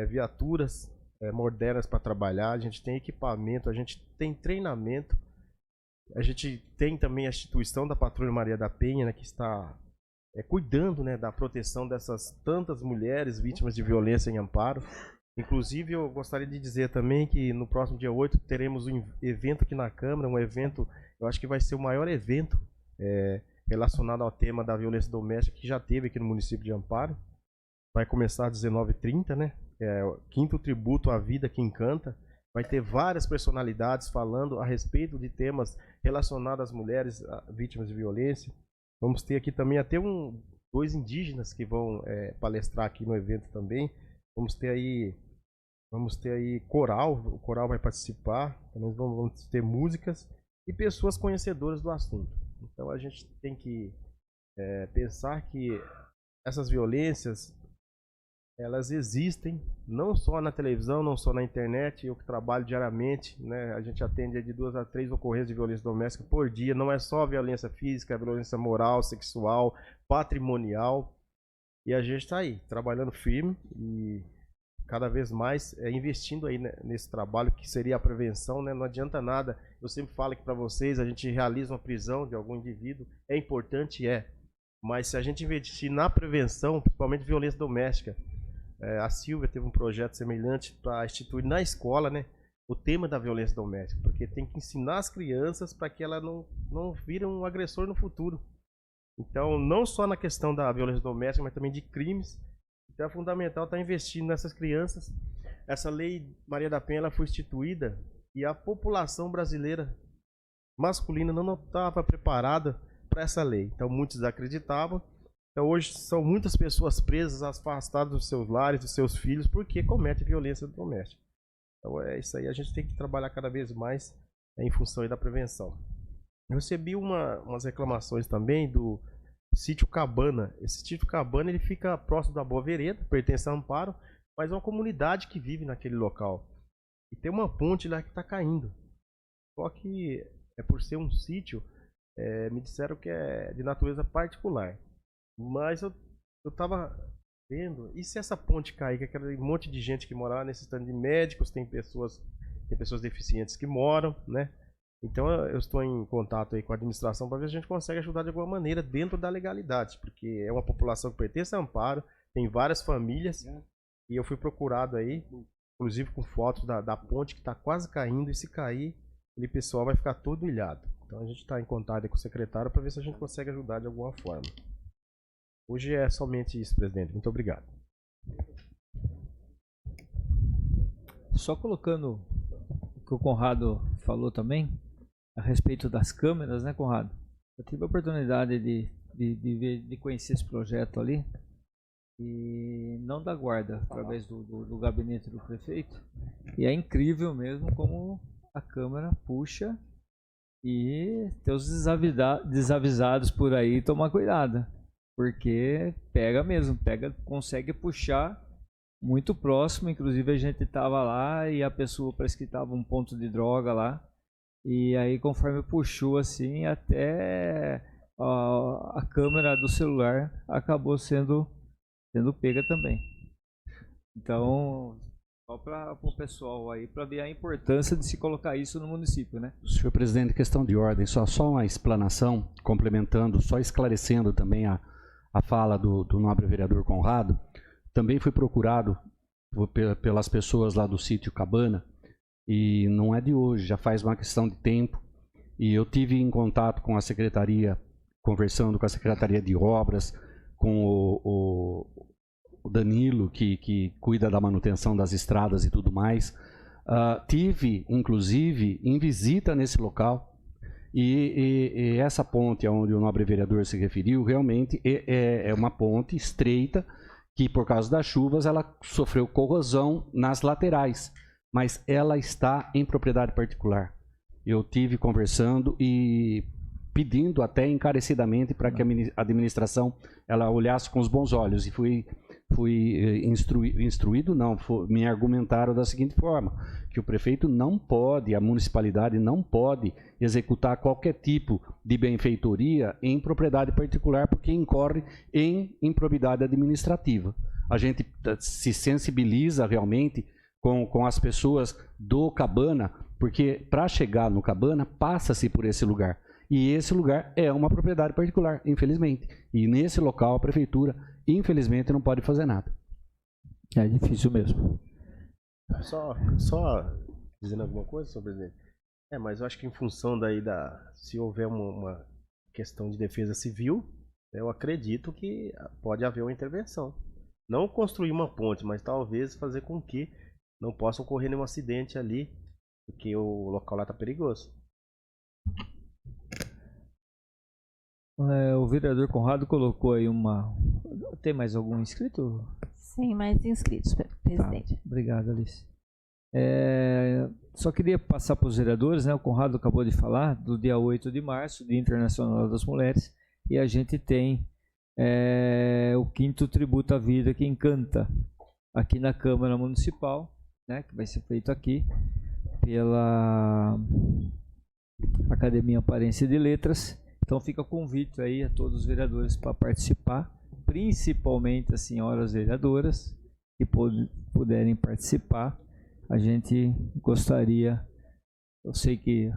viaturas modernas para trabalhar, a gente tem equipamento, a gente tem treinamento, a gente tem também a instituição da Patrulha Maria da Penha, né, que está cuidando, né, da proteção dessas tantas mulheres vítimas de violência em Amparo. Inclusive, eu gostaria de dizer também que no próximo dia 8 teremos um evento aqui na Câmara, um evento, eu acho que vai ser o maior evento relacionado ao tema da violência doméstica que já teve aqui no município de Amparo. Vai começar às 19h30, né? É o 5º tributo à vida que encanta. Vai ter várias personalidades falando a respeito de temas relacionados às mulheres vítimas de violência. Vamos ter aqui também até 2 indígenas que vão palestrar aqui no evento também. Vamos ter aí coral, o coral vai participar, também vamos ter músicas e pessoas conhecedoras do assunto. Então a gente tem que pensar que essas violências, elas existem, não só na televisão, não só na internet. Eu que trabalho diariamente, né, a gente atende de 2 a 3 ocorrências de violência doméstica por dia. Não é só violência física, é violência moral, sexual, patrimonial. E a gente está aí, trabalhando firme e cada vez mais investindo aí nesse trabalho que seria a prevenção, né? Não adianta nada, eu sempre falo aqui para vocês, a gente realiza uma prisão de algum indivíduo, é importante, mas se a gente investir na prevenção, principalmente violência doméstica, a Silvia teve um projeto semelhante para instituir na escola, né, o tema da violência doméstica, porque tem que ensinar as crianças para que ela não vire um agressor no futuro. Então, não só na questão da violência doméstica, mas também de crimes. Então é fundamental estar investindo nessas crianças. Essa lei Maria da Penha ela foi instituída e a população brasileira masculina não estava preparada para essa lei. Então muitos desacreditavam. Então hoje são muitas pessoas presas, afastadas dos seus lares, dos seus filhos, porque cometem violência doméstica. Então é isso aí, a gente tem que trabalhar cada vez mais em função aí da prevenção. Eu recebi umas reclamações também do Sítio Cabana. Esse Sítio Cabana ele fica próximo da Boa Vereda, pertence a Amparo, mas é uma comunidade que vive naquele local. E tem uma ponte lá que está caindo. Só que por ser um sítio, me disseram que é de natureza particular. Mas eu estava vendo, e se essa ponte cair, que aquele monte de gente que mora lá necessitando de médicos, tem pessoas deficientes que moram, né? Então eu estou em contato aí com a administração para ver se a gente consegue ajudar de alguma maneira dentro da legalidade, porque é uma população que pertence a Amparo, tem várias famílias, e eu fui procurado aí, inclusive com fotos da ponte que está quase caindo, e se cair, o pessoal vai ficar todo ilhado. Então a gente está em contato aí com o secretário para ver se a gente consegue ajudar de alguma forma. Hoje é somente isso, presidente. Muito obrigado. Só colocando o que o Conrado falou também, a respeito das câmeras, né, Conrado? Eu tive a oportunidade de conhecer esse projeto ali, e não da guarda, através do gabinete do prefeito, e é incrível mesmo como a câmera puxa, e tem os desavisados por aí, tomar cuidado, porque pega mesmo, consegue puxar muito próximo. Inclusive a gente estava lá e a pessoa parece que estava um ponto de droga lá, e aí conforme puxou assim, até a câmera do celular acabou sendo pega também. Então, só para o pessoal aí, para ver a importância de se colocar isso no município, né? Senhor presidente, questão de ordem, só uma explanação, complementando, só esclarecendo também a fala do nobre vereador Conrado. Também fui procurado pelas pessoas lá do Sítio Cabana, e não é de hoje, já faz uma questão de tempo, e eu tive em contato com a secretaria, conversando com a Secretaria de Obras, com o Danilo, que cuida da manutenção das estradas e tudo mais. Tive, inclusive, em visita nesse local, e essa ponte onde o nobre vereador se referiu, realmente é uma ponte estreita, que por causa das chuvas ela sofreu corrosão nas laterais, mas ela está em propriedade particular. Eu tive conversando e pedindo até encarecidamente para que a administração ela olhasse com os bons olhos, e fui instruído, me argumentaram da seguinte forma, que o prefeito não pode, a municipalidade não pode executar qualquer tipo de benfeitoria em propriedade particular, porque incorre em improbidade administrativa. A gente se sensibiliza realmente com as pessoas do Cabana, porque para chegar no Cabana passa-se por esse lugar. E esse lugar é uma propriedade particular, infelizmente. E nesse local a prefeitura, infelizmente, não pode fazer nada. É difícil mesmo. Só dizendo alguma coisa, senhor presidente? Mas eu acho que em função daí se houver uma questão de defesa civil, eu acredito que pode haver uma intervenção. Não construir uma ponte, mas talvez fazer com que não possa ocorrer nenhum acidente ali, porque o local lá está perigoso. O vereador Conrado colocou aí uma... Tem mais algum inscrito? Sem mais inscritos, presidente. Tá, obrigado, Alice. Só queria passar para os vereadores, né? O Conrado acabou de falar do dia 8 de março, Dia Internacional das Mulheres, e a gente tem o 5º Tributo à Vida que Encanta aqui na Câmara Municipal, né? Que vai ser feito aqui pela Academia Amparense de Letras. Então fica o convite aí a todos os vereadores para participar, principalmente as senhoras vereadoras que puderem participar. A gente gostaria, eu sei que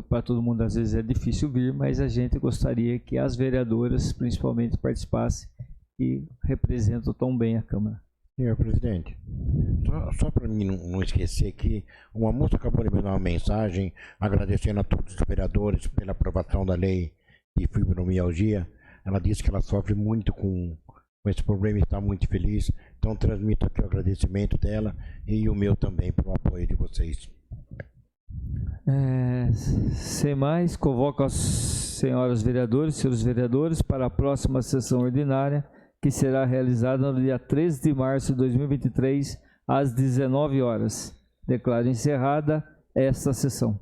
para todo mundo às vezes é difícil vir, mas a gente gostaria que as vereadoras principalmente participassem e representam tão bem a Câmara. Senhor presidente, só para mim não esquecer que uma moça acabou de me dar uma mensagem agradecendo a todos os vereadores pela aprovação da lei de fibromialgia. Ela disse que ela sofre muito com esse problema e está muito feliz. Então transmito aqui o agradecimento dela e o meu também pelo apoio de vocês. Sem mais, convoco as senhoras vereadoras e senhores vereadores para a próxima sessão ordinária, que será realizada no dia 13 de março de 2023, às 19 horas. Declaro encerrada esta sessão.